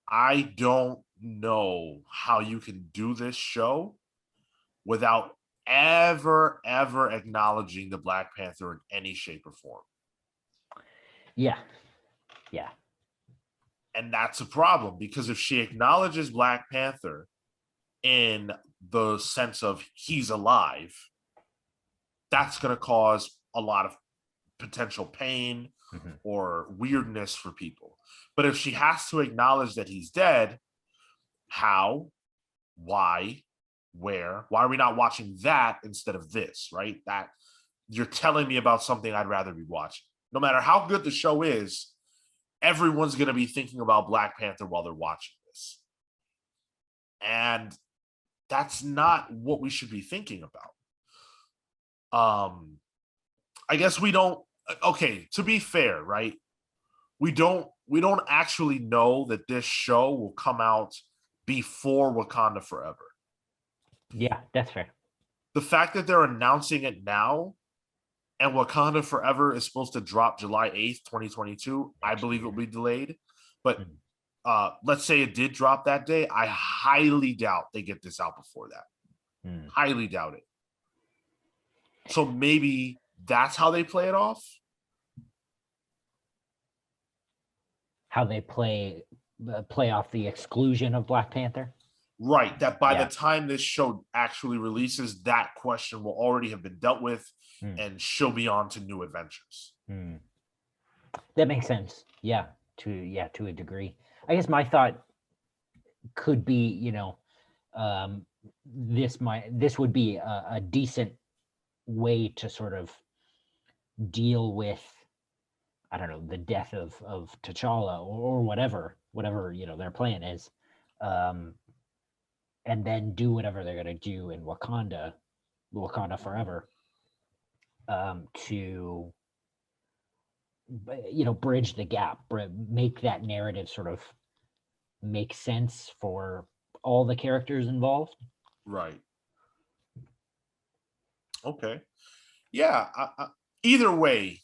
I don't know how you can do this show without ever acknowledging the Black Panther in any shape or form. Yeah. And that's a problem because if she acknowledges Black Panther in the sense of he's alive, that's going to cause a lot of potential pain or weirdness for people. But if she has to acknowledge that he's dead, how, why, where, why are we not watching that instead of this, right? That you're telling me about something I'd rather be watching. No matter how good the show is, everyone's going to be thinking about Black Panther while they're watching this. And that's not what we should be thinking about. I guess we don't. Okay, to be fair, right? We don't actually know that this show will come out before Wakanda Forever. Yeah, that's fair. The fact that they're announcing it now and Wakanda Forever is supposed to drop July 8th, 2022, I believe it will be delayed. But let's say it did drop that day. I highly doubt they get this out before that. Highly doubt it. So maybe that's how they play it off. How they play off the exclusion of Black Panther. Right. That by the time this show actually releases, that question will already have been dealt with and she'll be on to new adventures. That makes sense. Yeah, to a degree. I guess my thought could be, this would be a decent way to sort of deal with, I don't know, the death of T'Challa or whatever their plan is, and then do whatever they're gonna do in Wakanda Forever, to bridge the gap, make that narrative sort of make sense for all the characters involved. Right. Okay. Yeah. Either way,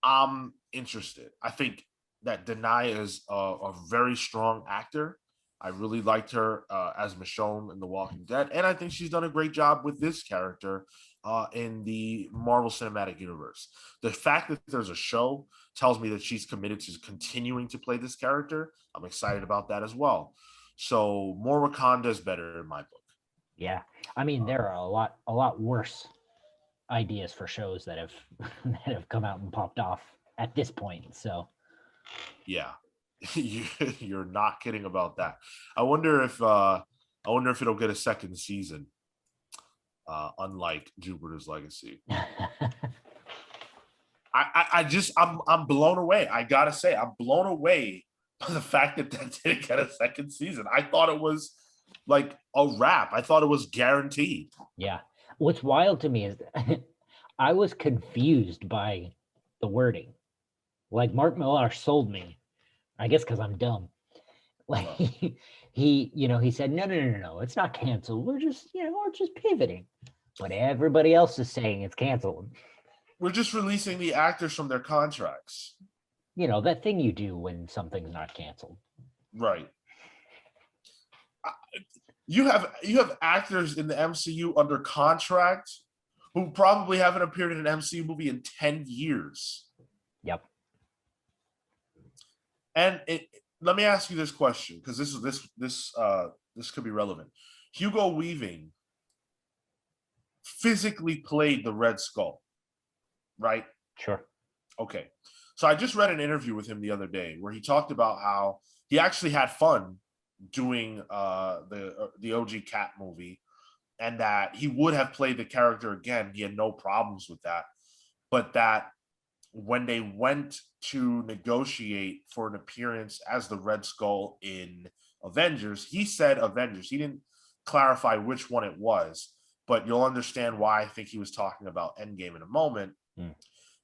I'm interested. I think that Danai is a very strong actor. I really liked her as Michonne in The Walking Dead, and I think she's done a great job with this character in the Marvel Cinematic Universe. The fact that there's a show tells me that she's committed to continuing to play this character. I'm excited about that as well. So more Wakanda is better in my book. Yeah, I mean there are a lot worse ideas for shows that have come out and popped off at this point. So yeah. You're not kidding about that. I wonder if it'll get a second season, unlike Jupiter's Legacy. I'm blown away. I gotta say, I'm blown away by the fact that didn't get a second season. I thought it was like a wrap. I thought it was guaranteed. Yeah. What's wild to me is I was confused by the wording. Like Mark Millar sold me, I guess because I'm dumb. Like he said, no, it's not canceled. We're just, we're just pivoting. But everybody else is saying it's canceled. We're just releasing the actors from their contracts. That thing you do when something's not canceled. Right. You have actors in the MCU under contract who probably haven't appeared in an MCU movie in 10 years. Yep. And let me ask you this question, because this could be relevant. Hugo Weaving physically played the Red Skull, right? Sure. Okay. So I just read an interview with him the other day where he talked about how he actually had fun doing the OG Cat movie, and that he would have played the character again. He had no problems with that, but that when they went to negotiate for an appearance as the Red Skull in Avengers, he said Avengers. He didn't clarify which one it was, but you'll understand why I think he was talking about Endgame in a moment.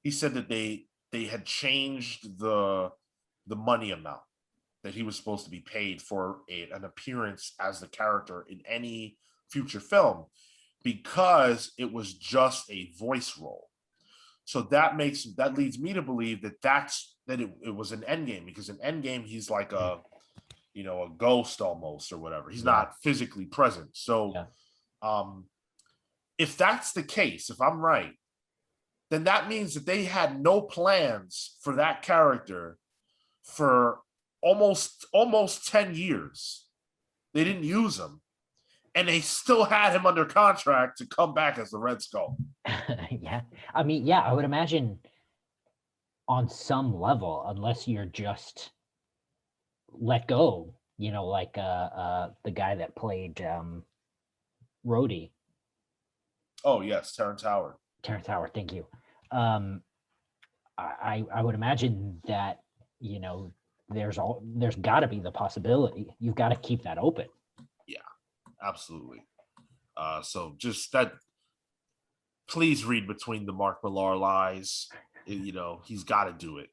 He said that they had changed the money amount that he was supposed to be paid for an appearance as the character in any future film, because it was just a voice role. So that leads me to believe that it was an Endgame, because in Endgame he's like a ghost almost, or whatever. He's not physically present. So if that's the case, if I'm right, then that means that they had no plans for that character for almost 10 years. They didn't use him, and they still had him under contract to come back as the Red Skull. Yeah. I mean, I would imagine on some level, unless you're just let go, like the guy that played Rhodey. Oh, yes, Terrence Howard. Terrence Howard, thank you. I would imagine that, there's got to be the possibility. You've got to keep that open. Yeah, absolutely. So just that, please read between the Mark Millar lies. He's got to do it.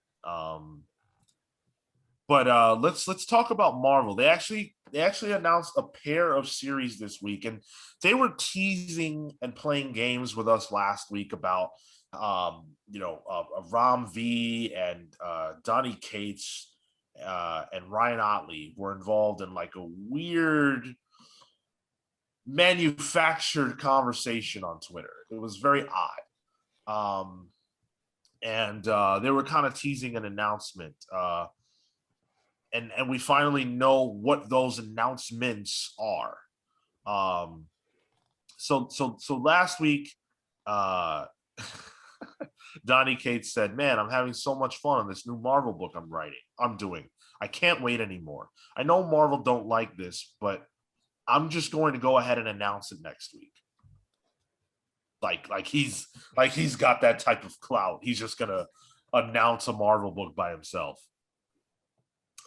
But let's talk about Marvel. They actually announced a pair of series this week, and they were teasing and playing games with us last week about Ram V and Donnie Cates and Ryan Otley were involved in like a weird manufactured conversation on Twitter. It was very odd. And they were kind of teasing an announcement. And we finally know what those announcements are. So last week, Donnie Cates said, "Man, I'm having so much fun on this new Marvel book I'm doing. I can't wait anymore. I know Marvel don't like this, but I'm just going to go ahead and announce it next week." Like he's got that type of clout. He's just gonna announce a Marvel book by himself.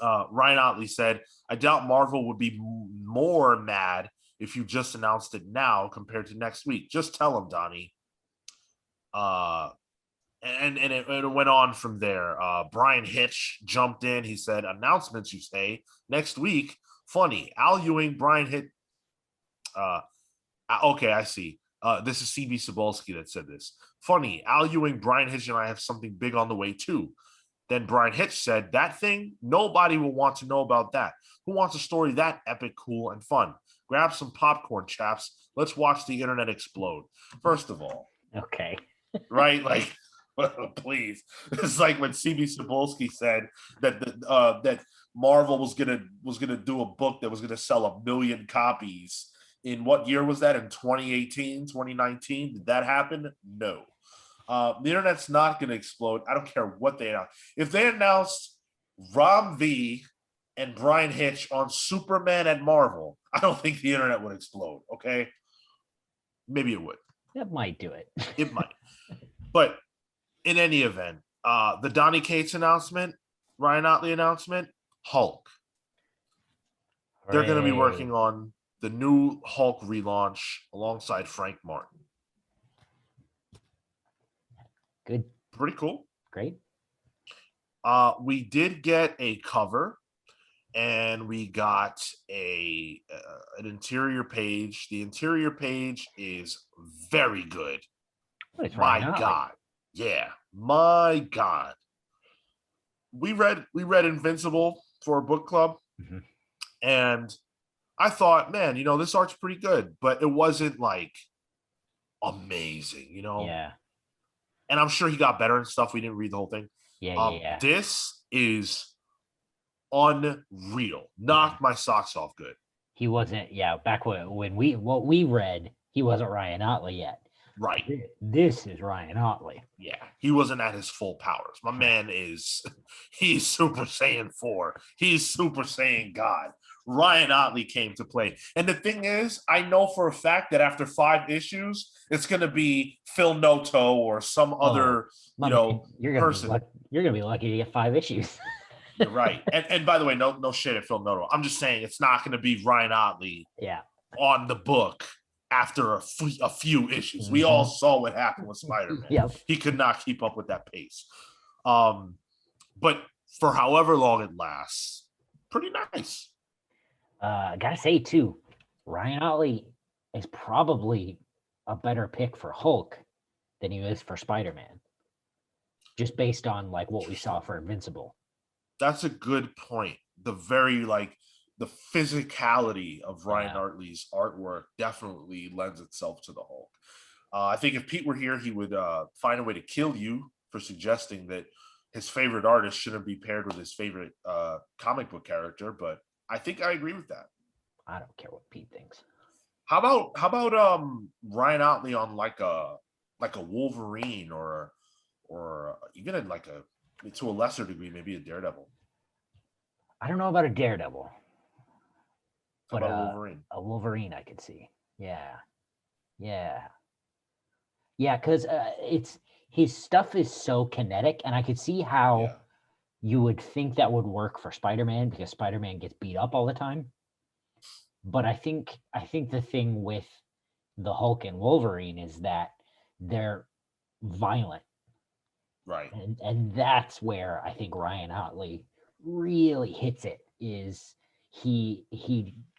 Ryan Otley said, "I doubt Marvel would be more mad if you just announced it now compared to next week. Just tell them, Donnie." And it went on from there. Brian Hitch jumped in. He said, "Announcements, you say? Next week? Funny. Al Ewing, Brian Hitch." Okay, I see. This is CB Cebulski that said this. "Funny. Al Ewing, Brian Hitch, and I have something big on the way too." Then Brian Hitch said, "That thing? Nobody will want to know about that. Who wants a story that epic, cool, and fun? Grab some popcorn, chaps. Let's watch the internet explode." First of all. Okay. Right? Like, please. It's like when CB Cebulski said that that Marvel was gonna do a book that was gonna sell 1 million copies. In what year was that? In 2018, 2019? Did that happen? No. The internet's not going to explode. I don't care what they announce. If they announced Ram V and Brian Hitch on Superman at Marvel, I don't think the internet would explode. Okay, maybe it would. That might do it. It might. But in any event, the Donny Cates announcement, Ryan Otley announcement, Hulk. They're going to be working on the new Hulk relaunch alongside Frank Martin. Good. Pretty cool. Great. We did get a cover, and we got an interior page. The interior page is very good. My God. Yeah. My God. We read Invincible for a book club. Mm-hmm. And I thought, man, this art's pretty good, but it wasn't like amazing, Yeah. And I'm sure he got better and stuff. We didn't read the whole thing. Yeah. This is unreal. Knocked my socks off good. He wasn't, back when what we read, he wasn't Ryan Otley yet. Right. This is Ryan Otley. Yeah, he wasn't at his full powers. My man he's Super Saiyan 4. He's Super Saiyan God. Ryan Otley came to play. And the thing is, I know for a fact that after 5 issues, it's going to be Phil Noto or some other, person. You're going to be lucky to get 5 issues. You're right. And by the way, no shit at Phil Noto. I'm just saying it's not going to be Ryan Otley on the book after a few issues. We all saw what happened with Spider-Man. Yep. He could not keep up with that pace. But for however long it lasts, pretty nice. I gotta say too, Ryan Otley is probably a better pick for Hulk than he is for Spider-Man. Just based on like what we saw for Invincible. That's a good point. The very the physicality of Ryan Otley's artwork definitely lends itself to the Hulk. I think if Pete were here, he would find a way to kill you for suggesting that his favorite artist shouldn't be paired with his favorite comic book character, but I think I agree with that. I don't care what Pete thinks. How about Ryan Otley on like a Wolverine or even in to a lesser degree, maybe a Daredevil? I don't know about a Daredevil. But a Wolverine I could see. Yeah, because it's his stuff is so kinetic, and I could see how you would think that would work for Spider-Man because Spider-Man gets beat up all the time. But I think the thing with the Hulk and Wolverine is that they're violent, right? And that's where I think Ryan Otley really hits it. Is he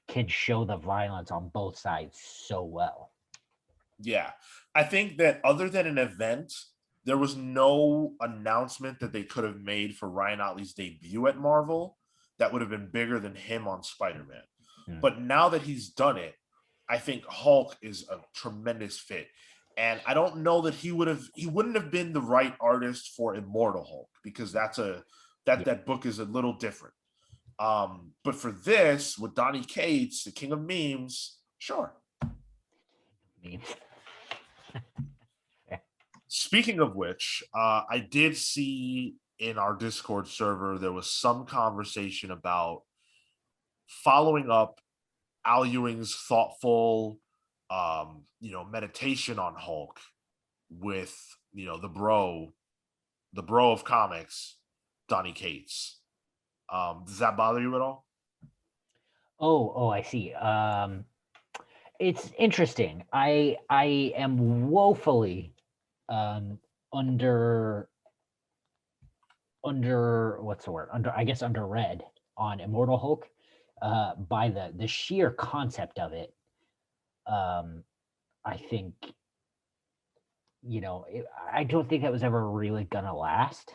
can show the violence on both sides so well. Yeah. I think that other than an event, there was no announcement that they could have made for Ryan Otley's debut at Marvel that would have been bigger than him on Spider-Man. But now that he's done it, I think Hulk is a tremendous fit. And I don't know that he wouldn't have been the right artist for Immortal Hulk, because that book is a little different. But for this, with Donny Cates, the king of memes, sure. Speaking of which, I did see in our Discord server, there was some conversation about following up Al Ewing's thoughtful, meditation on Hulk with, the bro of comics, Donny Cates. Does that bother you at all? Oh, I see. It's interesting. I am woefully under what's the word? Underread on Immortal Hulk by the sheer concept of it. I think I don't think that was ever really gonna last.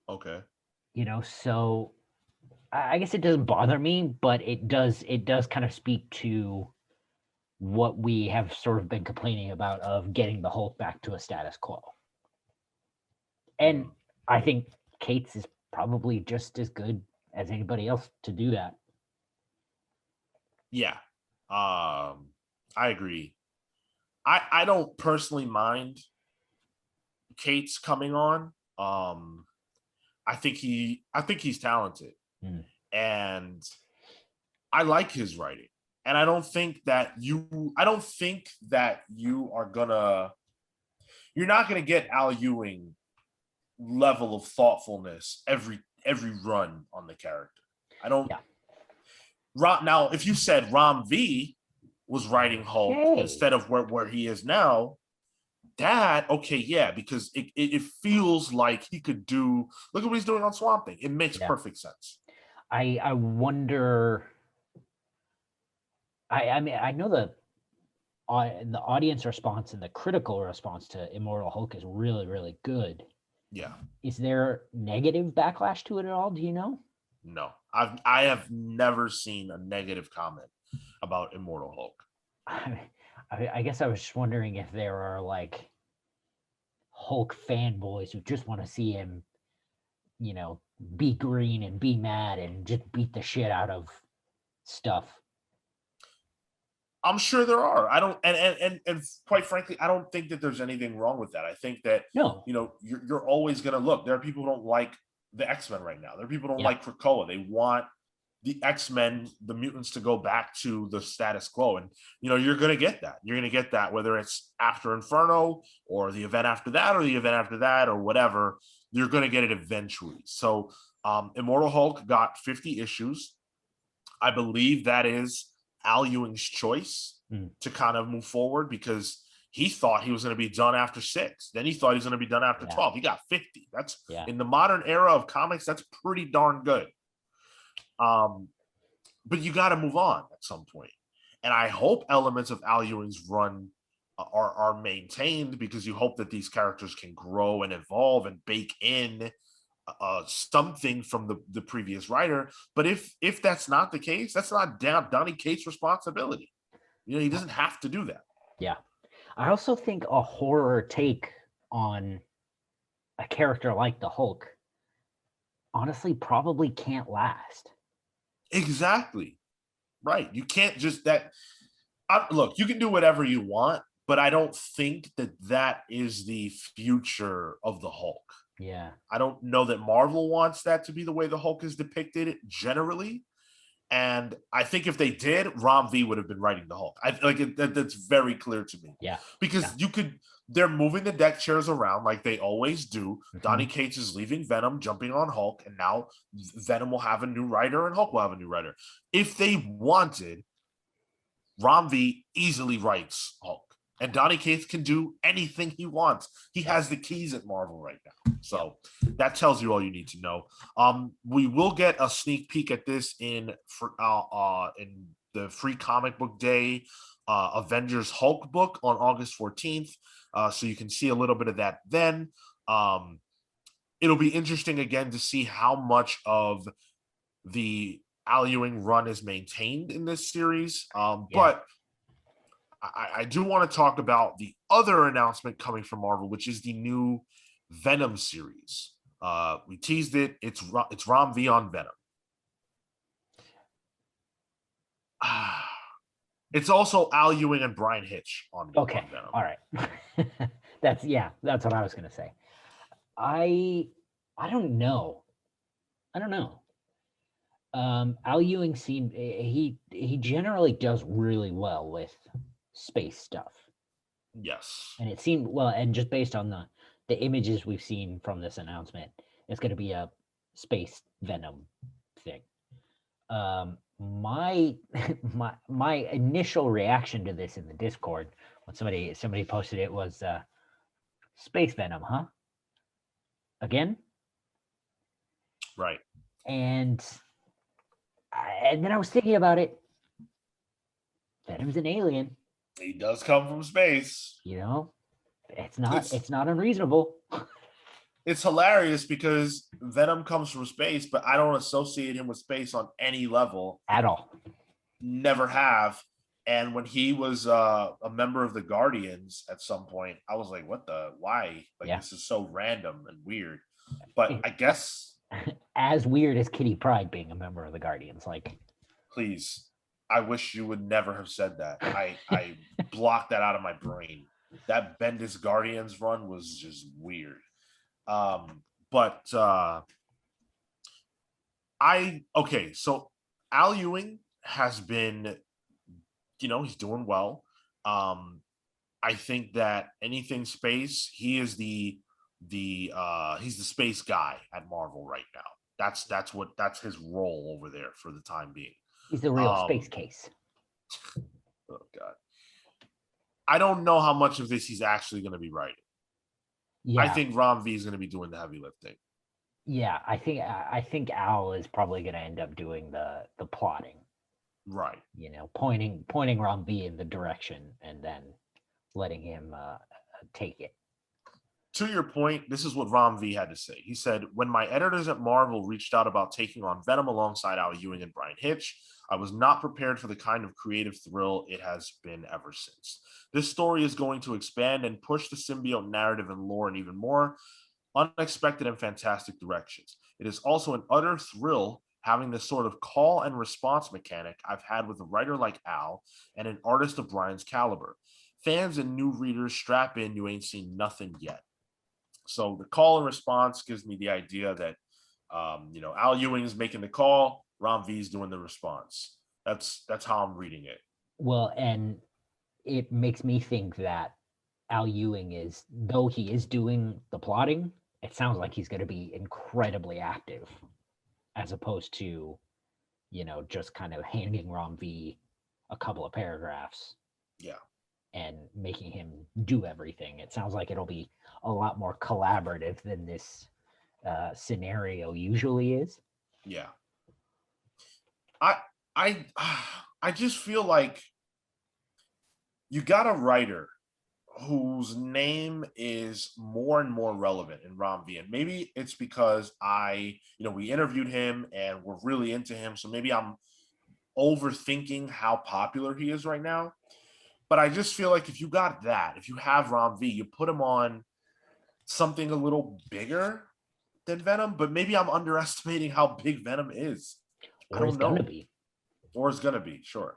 Okay. So I guess it doesn't bother me, but it does kind of speak to what we have sort of been complaining about of getting the Hulk back to a status quo. And I think Cates is probably just as good as anybody else to do that. Yeah. I agree. I don't personally mind Cates coming on. I think he's talented. And I like his writing. And I don't think that you are gonna, you're not going to get Al Ewing level of thoughtfulness every run on the character. I don't. Yeah. Now, if you said Ram V was writing Hulk instead of where he is now, that okay, yeah, because it feels like he could do. Look at what he's doing on Swamp Thing. It makes perfect sense. I wonder. I mean, I know the audience response and the critical response to Immortal Hulk is really, really good. Yeah. Is there negative backlash to it at all? Do you know? No, I have never seen a negative comment about Immortal Hulk. I guess I was just wondering if there are like Hulk fanboys who just want to see him, you know, be green and be mad and just beat the shit out of stuff. I'm sure there are. I don't, and quite frankly, I don't think that there's anything wrong with that. I think that you're always gonna look. There are people who don't like the X-Men right now. There are people who don't like Krakoa. They want the X-Men, the mutants, to go back to the status quo, and you're gonna get that. You're gonna get that whether it's after Inferno or the event after that or the event after that or whatever. You're gonna get it eventually. So, Immortal Hulk got 50 issues. I believe that is Al Ewing's choice to kind of move forward because he thought he was going to be done after 6. Then he thought he was going to be done after 12. He got 50. That's in the modern era of comics. That's pretty darn good. But you got to move on at some point. And I hope elements of Al Ewing's run are maintained because you hope that these characters can grow and evolve and bake in something from the previous writer. But if that's not the case, that's not Donny Cates' responsibility. He doesn't have to do that. Yeah. I also think a horror take on a character like the Hulk honestly probably can't last. Exactly. Right. You can't just look, you can do whatever you want, but I don't think that is the future of the Hulk. Yeah. I don't know that Marvel wants that to be the way the Hulk is depicted generally. And I think if they did, Ram V would have been writing the Hulk. That's very clear to me. Yeah. Because they're moving the deck chairs around like they always do. Donny Cates is leaving Venom, jumping on Hulk, and now Venom will have a new writer and Hulk will have a new writer. If they wanted, Ram V easily writes Hulk. And Donny Cates can do anything he wants. He has the keys at Marvel right now. So that tells you all you need to know. We will get a sneak peek at this in the Free Comic Book Day Avengers Hulk book on August 14th. So you can see a little bit of that then. It'll be interesting again to see how much of the Al Ewing run is maintained in this series. But I do want to talk about the other announcement coming from Marvel, which is the new Venom series. We teased it. It's Ram V on Venom. It's also Al Ewing and Brian Hitch on Venom. All right. That's what I was going to say. I don't know. Al Ewing seemed he generally does really well with space stuff. Yes. And it seemed and just based on the images we've seen from this announcement, it's going to be a space Venom thing. My initial reaction to this in the Discord when somebody posted it was space Venom, huh? Again? Right. And then I was thinking about it. Venom's an alien. He does come from space. It's not unreasonable. It's hilarious because Venom comes from space, but I don't associate him with space on any level at all. Never have. And when he was a member of the Guardians at some point, I was like, why? This is so random and weird. But I guess as weird as Kitty Pryde being a member of the Guardians, please. I wish you would never have said that. I blocked that out of my brain. That Bendis Guardians run was just weird. So Al Ewing has been, he's doing well. I think that anything space, he's the space guy at Marvel right now. That's his role over there for the time being. He's the real space Um, case. oh God, I don't know how much of this he's actually going to be writing. I Yeah, think Rom V is going to be doing the heavy lifting. yeah. I think Al is probably going to end up doing the plotting. Right. Pointing Ron B in the direction and then letting him take it. To your point, this is what Rom V had to say. He said, "When my editors at Marvel reached out about taking on Venom alongside Al Ewing and Brian Hitch, I was not prepared for the kind of creative thrill it has been ever since. This story is going to expand and push the symbiote narrative and lore in even more unexpected and fantastic directions. It is also an utter thrill having the sort of call and response mechanic I've had with a writer like Al and an artist of Brian's caliber. Fans and new readers, strap in, you ain't seen nothing yet." So the call and response gives me the idea that Al Ewing is making the call, Ron V is doing the response. That's how I'm reading it. Well, and it makes me think that Al Ewing is, though he is doing the plotting, it sounds like he's going to be incredibly active, as opposed to, just kind of handing Rom V a couple of paragraphs Yeah. and making him do everything. It sounds like it'll be a lot more collaborative than this scenario usually is. Yeah. I I I just feel like you got a writer whose name is more and more relevant in Rom V. And maybe it's because we interviewed him and we're really into him. So maybe I'm overthinking how popular he is right now. But I just feel like if you got that, if you have Rom V, you put him on something a little bigger than Venom, but maybe I'm underestimating how big Venom is. I Or don't it's going to know. be. Or it's going to be, sure.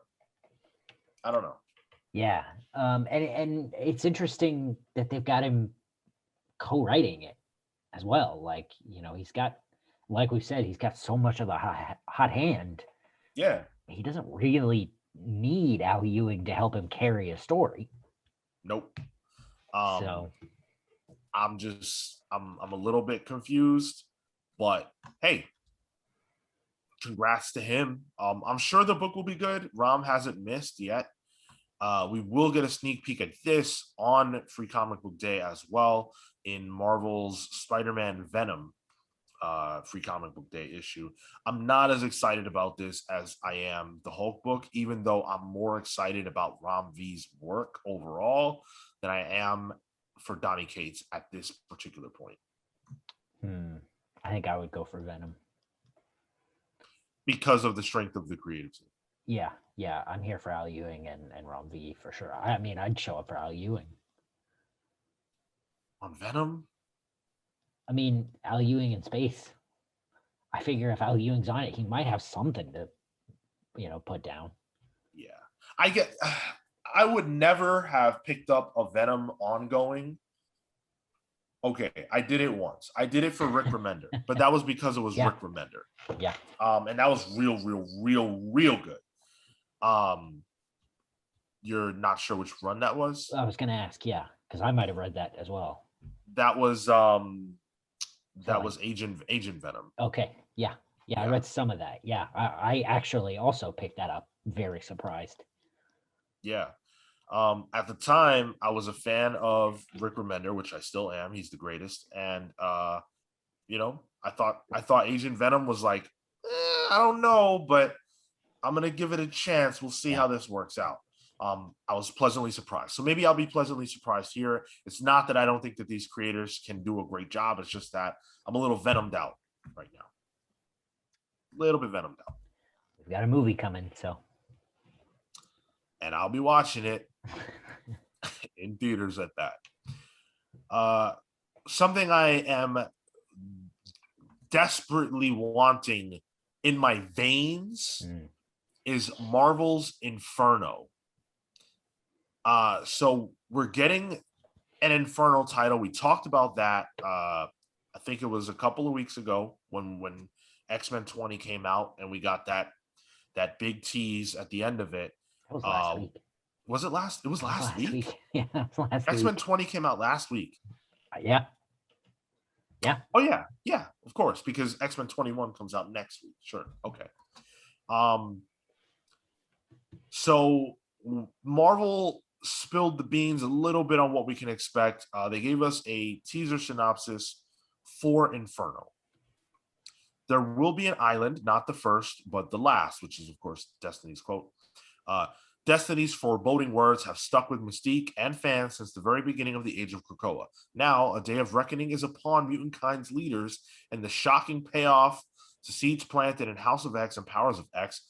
I don't know. Yeah. And it's interesting that they've got him co-writing it as well. Like, he's got, like we said, he's got so much of the hot hand. Yeah. He doesn't really need Al Ewing to help him carry a story. Nope. So I'm a little bit confused, but hey, congrats to him. I'm sure the book will be good. Rom hasn't missed yet. We will get a sneak peek at this on Free Comic Book Day as well in Marvel's Spider-Man Venom Free Comic Book Day issue. I'm not as excited about this as I am the Hulk book, even though I'm more excited about Rom V's work overall than I am for Donny Cates at this particular point. I think I would go for Venom. Because of the strength of the creative team. Yeah, I'm here for Al Ewing and Rom V for sure. I mean, I'd show up for Al Ewing. On Venom? I mean, Al Ewing in space. I figure if Al Ewing's on it, he might have something to, put down. Yeah. I would never have picked up a Venom ongoing. Okay, I did it once. I did it for Rick Remender, but that was because it was Yeah. Rick Remender. Yeah. And that was real good. You're not sure which run that was? I was gonna ask, yeah, because I might have read that as well. That was Agent Venom. Okay, yeah. I read some of that. Yeah, I actually also picked that up. Very surprised. Yeah. At the time, I was a fan of Rick Remender, which I still am. He's the greatest. And I thought Agent Venom was like, I don't know, but I'm gonna give it a chance. We'll see how this works out. I was pleasantly surprised. So maybe I'll be pleasantly surprised here. It's not that I don't think that these creators can do a great job. It's just that I'm a little venomed out right now. A little bit venomed out. We've got a movie coming, so. And I'll be watching it in theaters at that. Something I am desperately wanting in my veins is Marvel's Inferno. So we're getting an Inferno title. We talked about that. I think it was a couple of weeks ago when X-Men 20 came out, and we got that big tease at the end of it. That was last week. Was it last? It was It was last week. Yeah, it was last X-Men week. 20 came out last week. Yeah. Yeah. Oh yeah, yeah, of course, because X-Men 21 comes out next week. Sure. Okay. Um, so Marvel spilled the beans a little bit on what we can expect. They gave us a teaser synopsis for Inferno. There will be an island, not the first, but the last, which is, of course, Destiny's quote. Uh, Destiny's foreboding words have stuck with Mystique and fans since the very beginning of the Age of Krakoa. Now, a day of reckoning is upon mutant kind's leaders, and the shocking payoff to seeds planted in House of X and Powers of X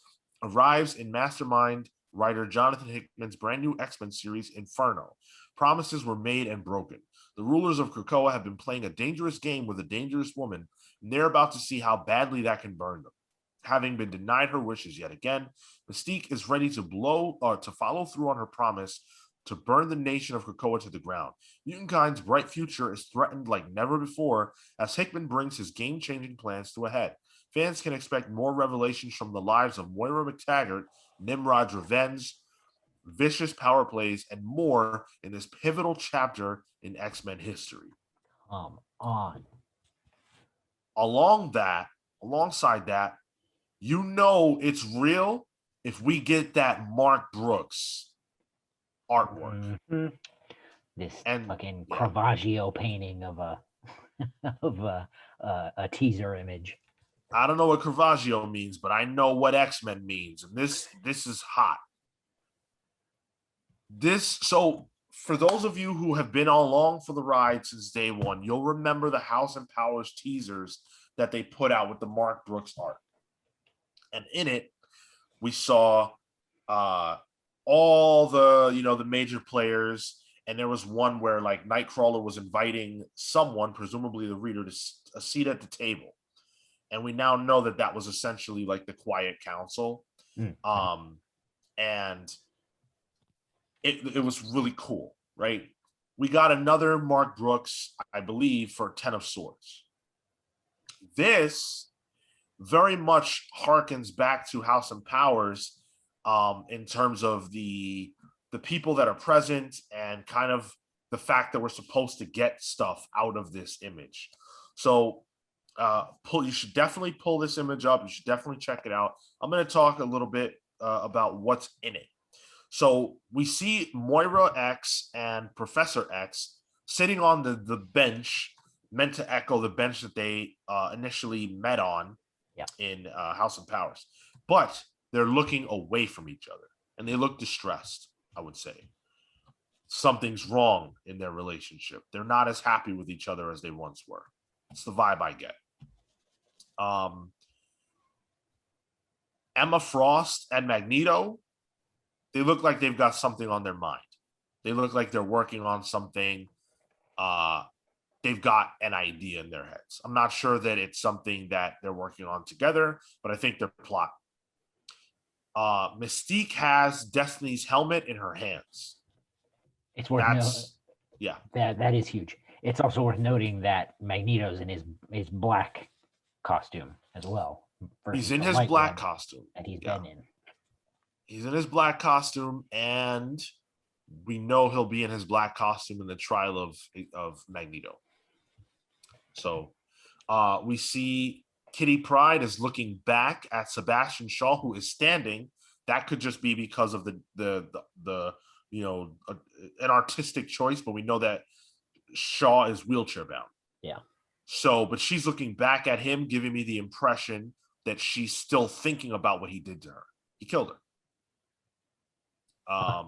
arrives in mastermind writer Jonathan Hickman's brand new X-Men series, Inferno. Promises were made and broken. The rulers of Krakoa have been playing a dangerous game with a dangerous woman, and they're about to see how badly that can burn them. Having been denied her wishes yet again, Mystique is ready to follow through on her promise to burn the nation of Krakoa to the ground. Mutantkind's bright future is threatened like never before as Hickman brings his game-changing plans to a head. Fans can expect more revelations from the lives of Moira McTaggart, Nimrod's revenge, vicious power plays, and more in this pivotal chapter in X-Men history. Come on. Alongside that, you know it's real if we get that Mark Brooks artwork. Mm-hmm. This And fucking yeah, Caravaggio painting of a of a teaser image. I don't know what Caravaggio means, but I know what X-Men means, and this is hot. So for those of you who have been along for the ride since day one, you'll remember the House and Powers teasers that they put out with the Mark Brooks art. And in it, we saw all the major players, and there was one where like Nightcrawler was inviting someone, presumably the reader, to a seat at the table, and we now know that that was essentially like the Quiet Council. And it was really cool, right? We got another Mark Brooks, I believe, for 10 of Swords. This very much harkens back to House and Powers in terms of the people that are present and kind of the fact that we're supposed to get stuff out of this image. So you should definitely pull this image up. You should definitely check it out. I'm going to talk a little bit about what's in it. So we see Moira X and Professor X sitting on the bench, meant to echo the bench that they initially met on in House of Powers. But they're looking away from each other, and they look distressed, I would say. Something's wrong in their relationship. They're not as happy with each other as they once were. It's the vibe I get. Emma Frost and Magneto, they look like they've got something on their mind. They look like they're working on something. They've got an idea in their heads. I'm not sure that it's something that they're working on together, but I think they're plotting. Mystique has Destiny's helmet in her hands. It's worth yeah. That is huge. It's also worth noting that Magneto's in his black costume as well. He's in his black costume that he's been in. He's in his black costume, and we know he'll be in his black costume in the trial of Magneto. So we see Kitty Pryde is looking back at Sebastian Shaw, who is standing. That could just be because of the an artistic choice, but we know that Shaw is wheelchair bound. Yeah. So, but she's looking back at him, giving me the impression that she's still thinking about what he did to her. He killed her.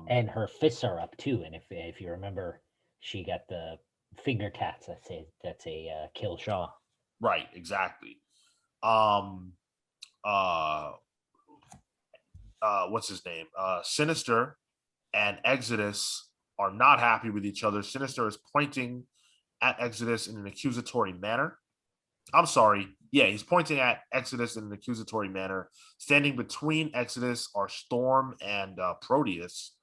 And her fists are up too. And if you remember, she got the finger tats. That's a kill Shaw. Right, exactly. What's his name? Sinister and Exodus are not happy with each other. Sinister is pointing at Exodus in an accusatory manner. I'm sorry. Yeah, he's pointing at Exodus in an accusatory manner. Standing between Exodus are Storm and Proteus.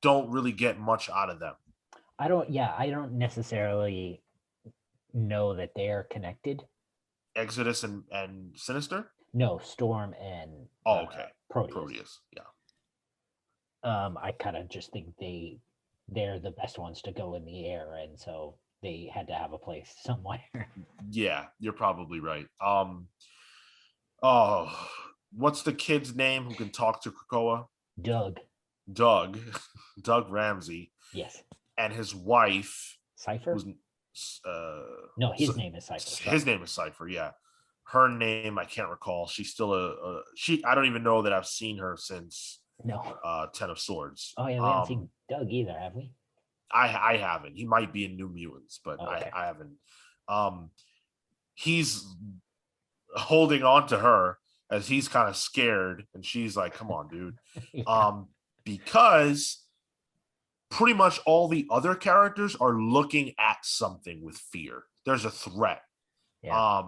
Don't really get much out of them. I don't necessarily know that they're connected. Exodus and Sinister? No, Storm and okay. Proteus. Yeah. I kind of just think they're the best ones to go in the air, and so they had to have a place somewhere. Yeah, you're probably right. Oh, what's the kid's name who can talk to Krakoa? Doug. Doug, Doug Ramsey, Yes. and his wife, Cypher? who's uh, No, his name is Cypher. his name is Cypher. Yeah, her name I can't recall. She's still she. I don't even know that I've seen her since No. Ten of Swords. Oh yeah, we haven't seen Doug either, have we? I haven't. He might be in New Mutants, but Okay. I haven't. He's holding on to her as he's kind of scared, and she's like, "Come on, dude," Yeah. Because pretty much all the other characters are looking at something with fear. There's a threat. Yeah.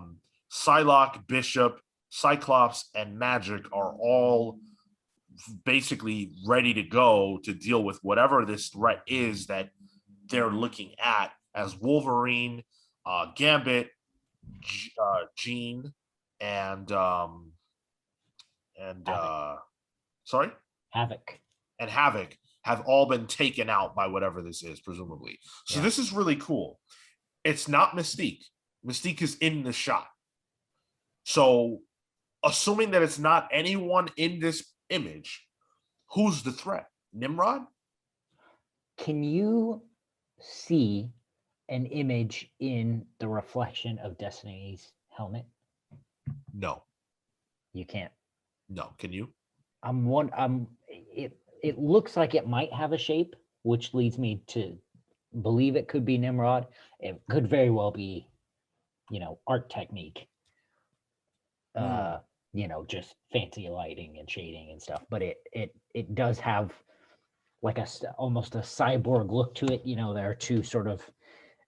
Psylocke, Bishop, Cyclops, and Magic are all basically ready to go to deal with whatever this threat is that they're looking at, as Wolverine, Gambit, Jean, and sorry, Havoc. and Havoc have all been taken out by whatever this is, presumably. So Yeah. this is really cool. It's not Mystique. Mystique is in the shot. So assuming that it's not anyone in this image, who's the threat? Nimrod? Can you see an image in the reflection of Destiny's helmet? No. You can't. No. Can you? It looks like it might have a shape, which leads me to believe it could be Nimrod. It could very well be, art technique. Just fancy lighting and shading and stuff. But it does have like almost a cyborg look to it. There are two sort of,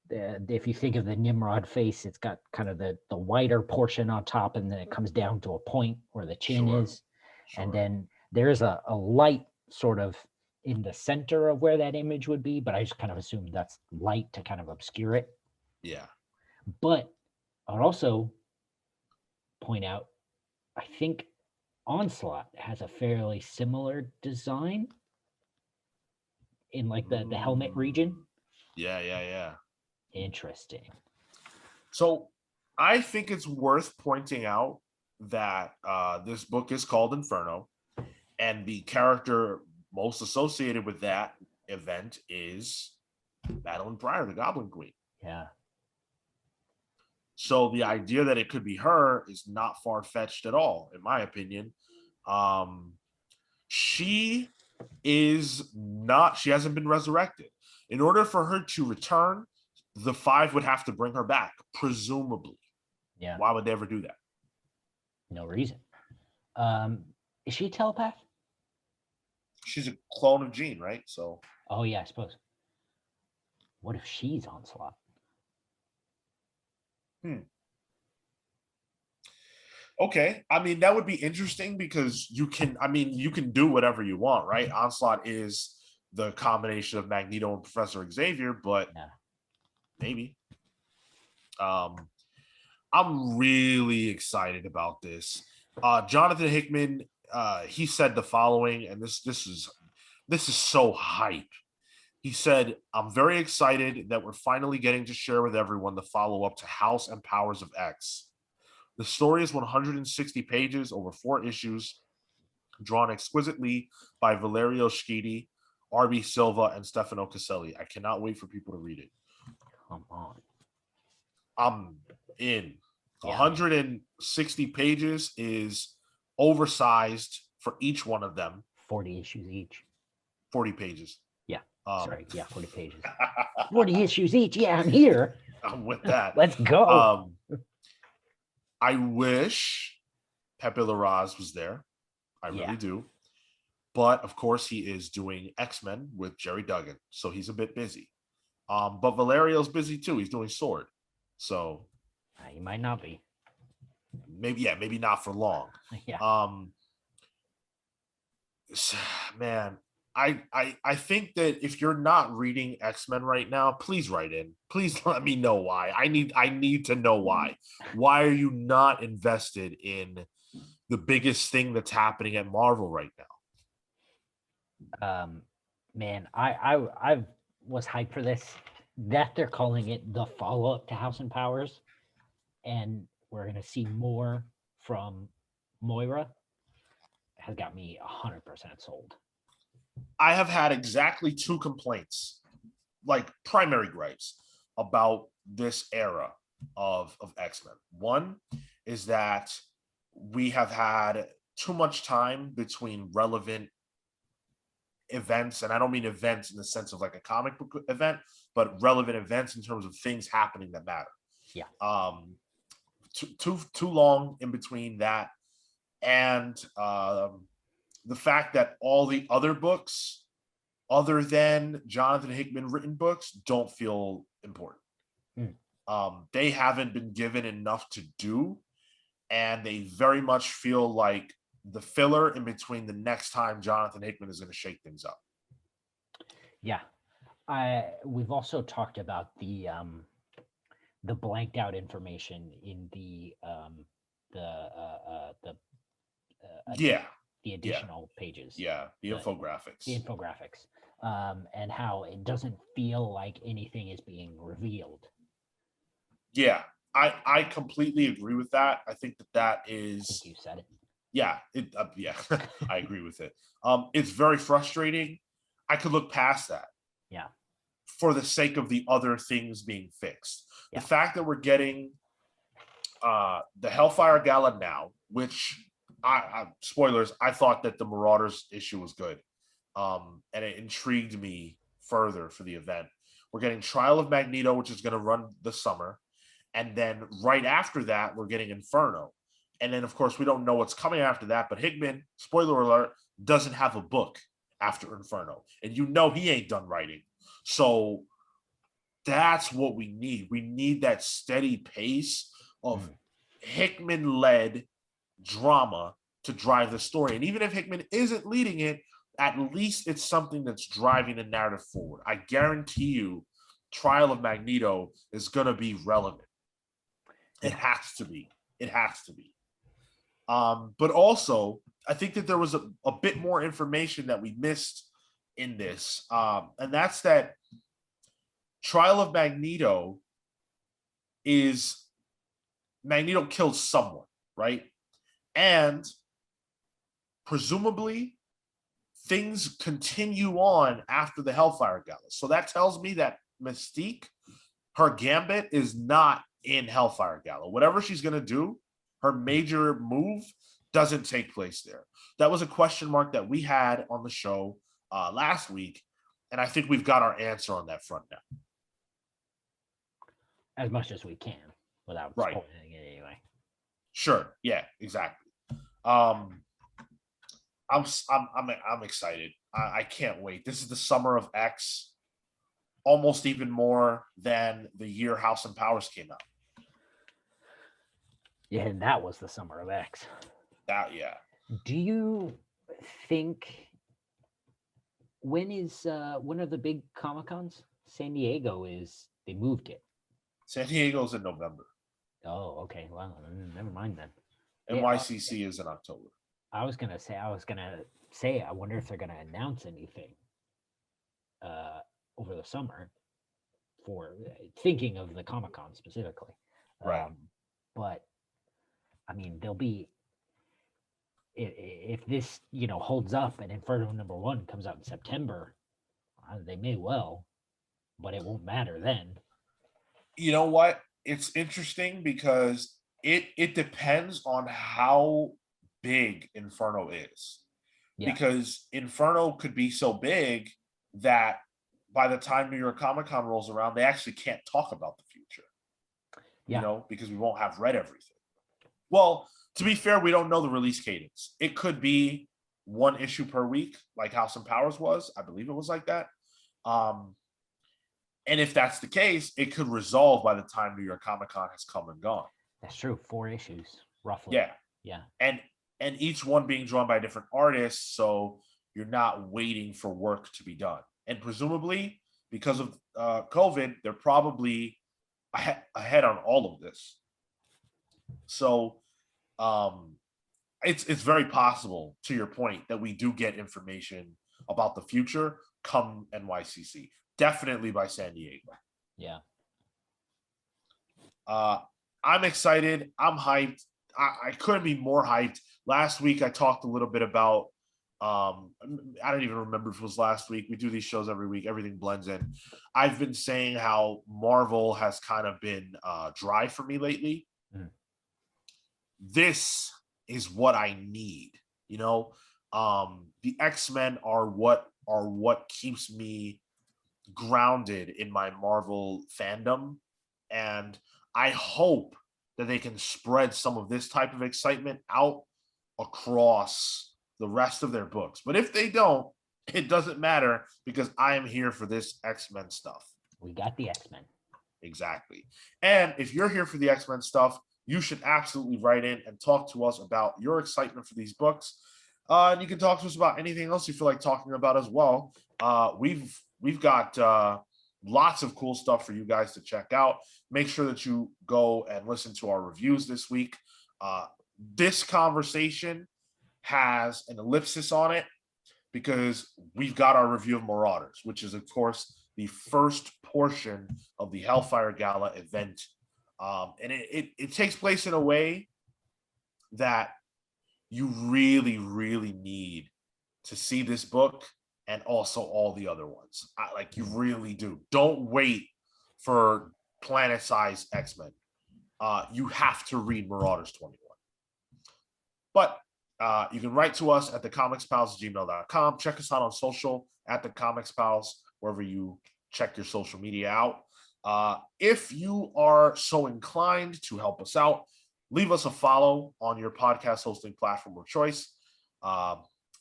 if you think of the Nimrod face, it's got kind of the wider portion on top, and then it comes down to a point where the chin is. Sure. And then there's a light sort of in the center of where that image would be, but I just kind of assume that's light to kind of obscure it. Yeah. But I'd also point out, I think Onslaught has a fairly similar design in like the helmet region. Yeah. Interesting. So I think it's worth pointing out that this book is called Inferno, and the character most associated with that event is Madeline Pryor, the Goblin Queen. Yeah. So the idea that it could be her is not far-fetched at all, in my opinion. She hasn't been resurrected. In order for her to return, the Five would have to bring her back, presumably. Yeah. Why would they ever do that? No reason. Is she a telepath? She's a clone of Jean, right? So. Oh yeah, I suppose. What if she's Onslaught? Okay, I mean that would be interesting because you can do whatever you want, right? Onslaught is the combination of Magneto and Professor Xavier, but yeah. Maybe. I'm really excited about this. Jonathan Hickman, he said the following, and this is so hype. He said, "I'm very excited that we're finally getting to share with everyone the follow-up to House and Powers of X. The story is 160 pages over 4 issues, drawn exquisitely by Valerio Schiti, R.B. Silva, and Stefano Caselli. I cannot wait for people to read it." Come on. I'm in. Yeah. 160 pages is oversized for each one of them. 40 issues each. 40 pages. Yeah. 40 pages. 40 issues each. Yeah, I'm here. I'm with that. Let's go. I wish Pepe Larraz was there. I really do. But, of course, he is doing X-Men with Jerry Duggan, so he's a bit busy. But Valerio's busy, too. He's doing Sword. So he might not be. Maybe not for long. Yeah. Man, I think that if you're not reading X-Men right now, please write in. Please let me know why. I need to know why. Why are you not invested in the biggest thing that's happening at Marvel right now? Man, I was hyped for this. That they're calling it the follow up to House and Powers, and we're gonna see more from Moira. Has got me 100% sold. I have had exactly 2 complaints, like primary gripes, about this era of X-Men. One is that we have had too much time between relevant events, and I don't mean events in the sense of like a comic book event, but relevant events in terms of things happening that matter. Yeah. Too long in between that, and the fact that all the other books, other than Jonathan Hickman written books, don't feel important. They haven't been given enough to do, and they very much feel like the filler in between the next time Jonathan Hickman is going to shake things up. Yeah. We've also talked about the blanked out information in the Yeah. the additional pages. Yeah, the infographics. The infographics. And how it doesn't feel like anything is being revealed. Yeah, I completely agree with that. I think that I is. think you said it. Yeah, yeah, I agree with it. It's very frustrating. I could look past that. Yeah. For the sake of the other things being fixed. Yeah. The fact that we're getting the Hellfire Gala now, which I spoilers, I thought that the Marauders issue was good. And it intrigued me further for the event. We're getting Trial of Magneto, which is going to run the summer. And then right after that, we're getting Inferno. And then, of course, we don't know what's coming after that. But Hickman, spoiler alert, doesn't have a book after Inferno. And you know he ain't done writing. So that's what we need. We need that steady pace of Hickman-led drama to drive the story. And even if Hickman isn't leading it, at least it's something that's driving the narrative forward. I guarantee you, Trial of Magneto is going to be relevant. It has to be. It has to be. But also, I think that there was a bit more information that we missed in this. And that's that Trial of Magneto is Magneto kills someone, right? And presumably things continue on after the Hellfire Gala. So that tells me that Mystique, her gambit is not in Hellfire Gala. Whatever she's going to do, her major move doesn't take place there. That was a question mark that we had on the show last week. And I think we've got our answer on that front now. As much as we can without spoiling it anyway. Sure. Yeah, exactly. I'm excited. I can't wait. This is the summer of X, almost even more than the year House and Powers came out. Yeah, and that was the summer of X. Yeah. Do you think when are the big Comic-Cons? San Diego they moved it. San Diego's in November. Oh, okay. Well, never mind then. NYCC is in October. I was gonna say, I wonder if they're gonna announce anything over the summer for thinking of the Comic-Con specifically. Right. But I mean, there'll be if this holds up and Inferno #1 comes out in September, they may well, but it won't matter then. You know what? It's interesting because it depends on how big Inferno is. Yeah. Because Inferno could be so big that by the time New York Comic Con rolls around, they actually can't talk about the future. Yeah. Because we won't have read everything. Well, to be fair, we don't know the release cadence. It could be 1 issue per week, like House and Powers was. I believe it was like that. And if that's the case, it could resolve by the time New York Comic Con has come and gone. That's true. 4 issues, roughly. Yeah. And each one being drawn by different artists, so you're not waiting for work to be done. And presumably, because of COVID, they're probably ahead on all of this. So it's very possible, to your point, that we do get information about the future, come NYCC. Definitely by San Diego. Yeah. I'm excited. I'm hyped. I couldn't be more hyped. Last week I talked a little bit about I don't even remember if it was last week. We do these shows every week. Everything blends in. I've been saying how Marvel has kind of been dry for me lately. Mm. This is what I need. You know, the X-Men are what keeps me grounded in my Marvel fandom, and I hope that they can spread some of this type of excitement out across the rest of their books. But if they don't, it doesn't matter because I am here for this X-Men stuff. We got the X-Men. Exactly. And if you're here for the X-Men stuff, you should absolutely write in and talk to us about your excitement for these books. And you can talk to us about anything else you feel like talking about as well. We've got lots of cool stuff for you guys to check out. Make sure that you go and listen to our reviews this week. This conversation has an ellipsis on it because we've got our review of Marauders, which is, of course, the first portion of the Hellfire Gala event. And it takes place in a way that you really, really need to see this book and also all the other ones. Like, you really do. Don't wait for planet-sized X-Men. You have to read Marauders 21. But you can write to us at thecomicspals@gmail.com. Check us out on social at thecomicspals, wherever you check your social media out. If you are so inclined to help us out, leave us a follow on your podcast hosting platform of choice.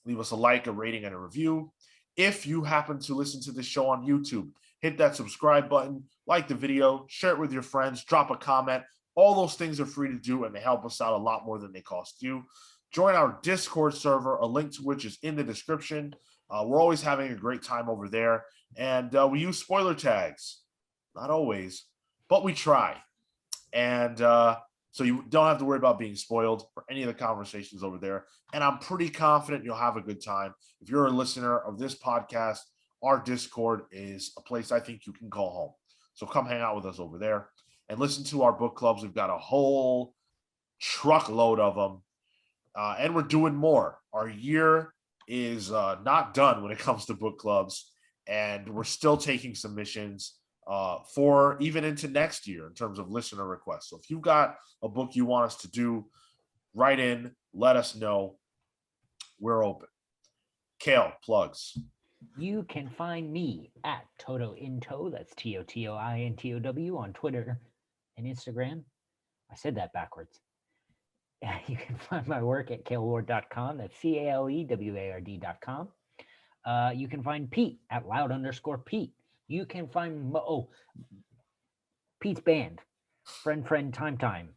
Leave us a like, a rating, and a review. If you happen to listen to this show on YouTube, hit that subscribe button, like the video, share it with your friends, drop a comment. All those things are free to do, and they help us out a lot more than they cost you. Join our Discord server, a link to which is in the description. We're always having a great time over there, and we use spoiler tags. Not always, but we try. And so you don't have to worry about being spoiled for any of the conversations over there. And I'm pretty confident you'll have a good time. If you're a listener of this podcast, our Discord is a place I think you can call home. So come hang out with us over there and listen to our book clubs. We've got a whole truckload of them. And we're doing more. Our year is not done when it comes to book clubs. And we're still taking submissions for even into next year in terms of listener requests. So if you've got a book you want us to do, write in, let us know. We're open. Cale, plugs. You can find me at Toto Into, that's TOTOINTOW, on Twitter and Instagram. I said that backwards. You can find my work at caleward.com. That's CALEWARD.com. You can find Pete at loud_Pete. You can find Pete's band, Friend Time.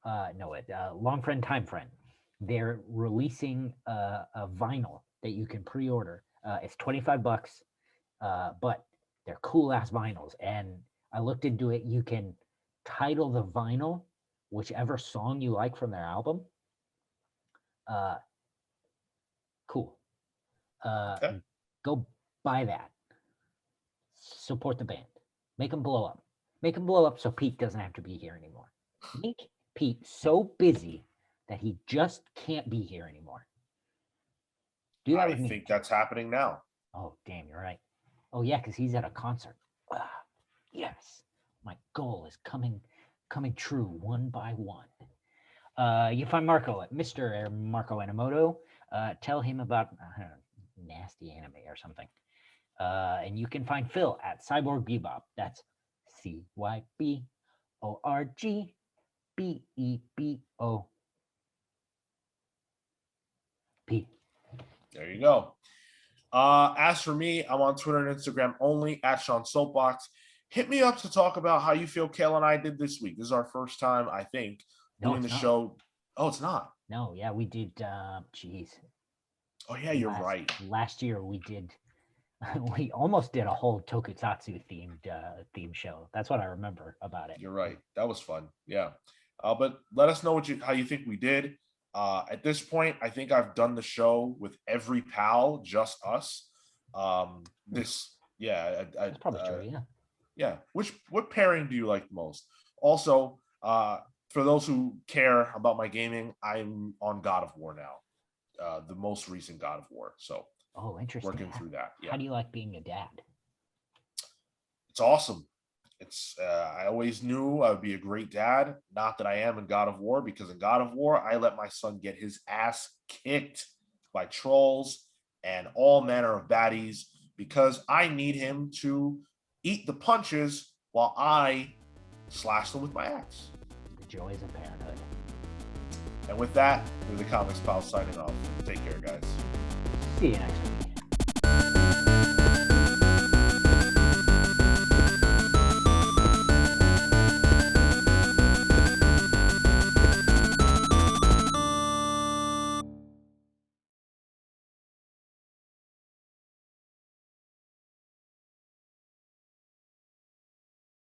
Long Friend Time Friend. They're releasing a vinyl that you can pre-order. It's $25, but they're cool ass vinyls. And I looked into it. You can title the vinyl whichever song you like from their album. Cool. Okay. Go buy that. Support the band. Make them blow up. Make them blow up so Pete doesn't have to be here anymore. Make Pete so busy that he just can't be here anymore. Do that with me. I think that's happening now. Oh, damn, you're right. Oh, yeah, because he's at a concert. Yes. My goal is coming true one by one. You find Marco at Mr. Marco Enomoto. Tell him about nasty anime or something. And you can find Phil at Cyborg Bebop. That's CYBORGBEBO. P. There you go. As for me, I'm on Twitter and Instagram only at Sean Soapbox. Hit me up to talk about how you feel Cale and I did this week. This is our first time, I think, doing the show. Oh, it's not. No, yeah, we did. Geez. Oh yeah, you're right. Last year we did. We almost did a whole tokusatsu theme show. That's what I remember about it. You're right. That was fun. Yeah. But let us know how you think we did. At this point, I think I've done the show with every pal, just us. That's probably true. Yeah. Yeah. What pairing do you like the most? Also, for those who care about my gaming, I'm on God of War now, the most recent God of War. So, oh, interesting. Working through that. Yeah. How do you like being a dad? It's awesome. I always knew I would be a great dad. Not that I am in God of War, because in God of War, I let my son get his ass kicked by trolls and all manner of baddies because I need him to eat the punches while I slash them with my axe. The joys of parenthood. And with that, we're the Comics Pals signing off. Take care, guys. See you next week.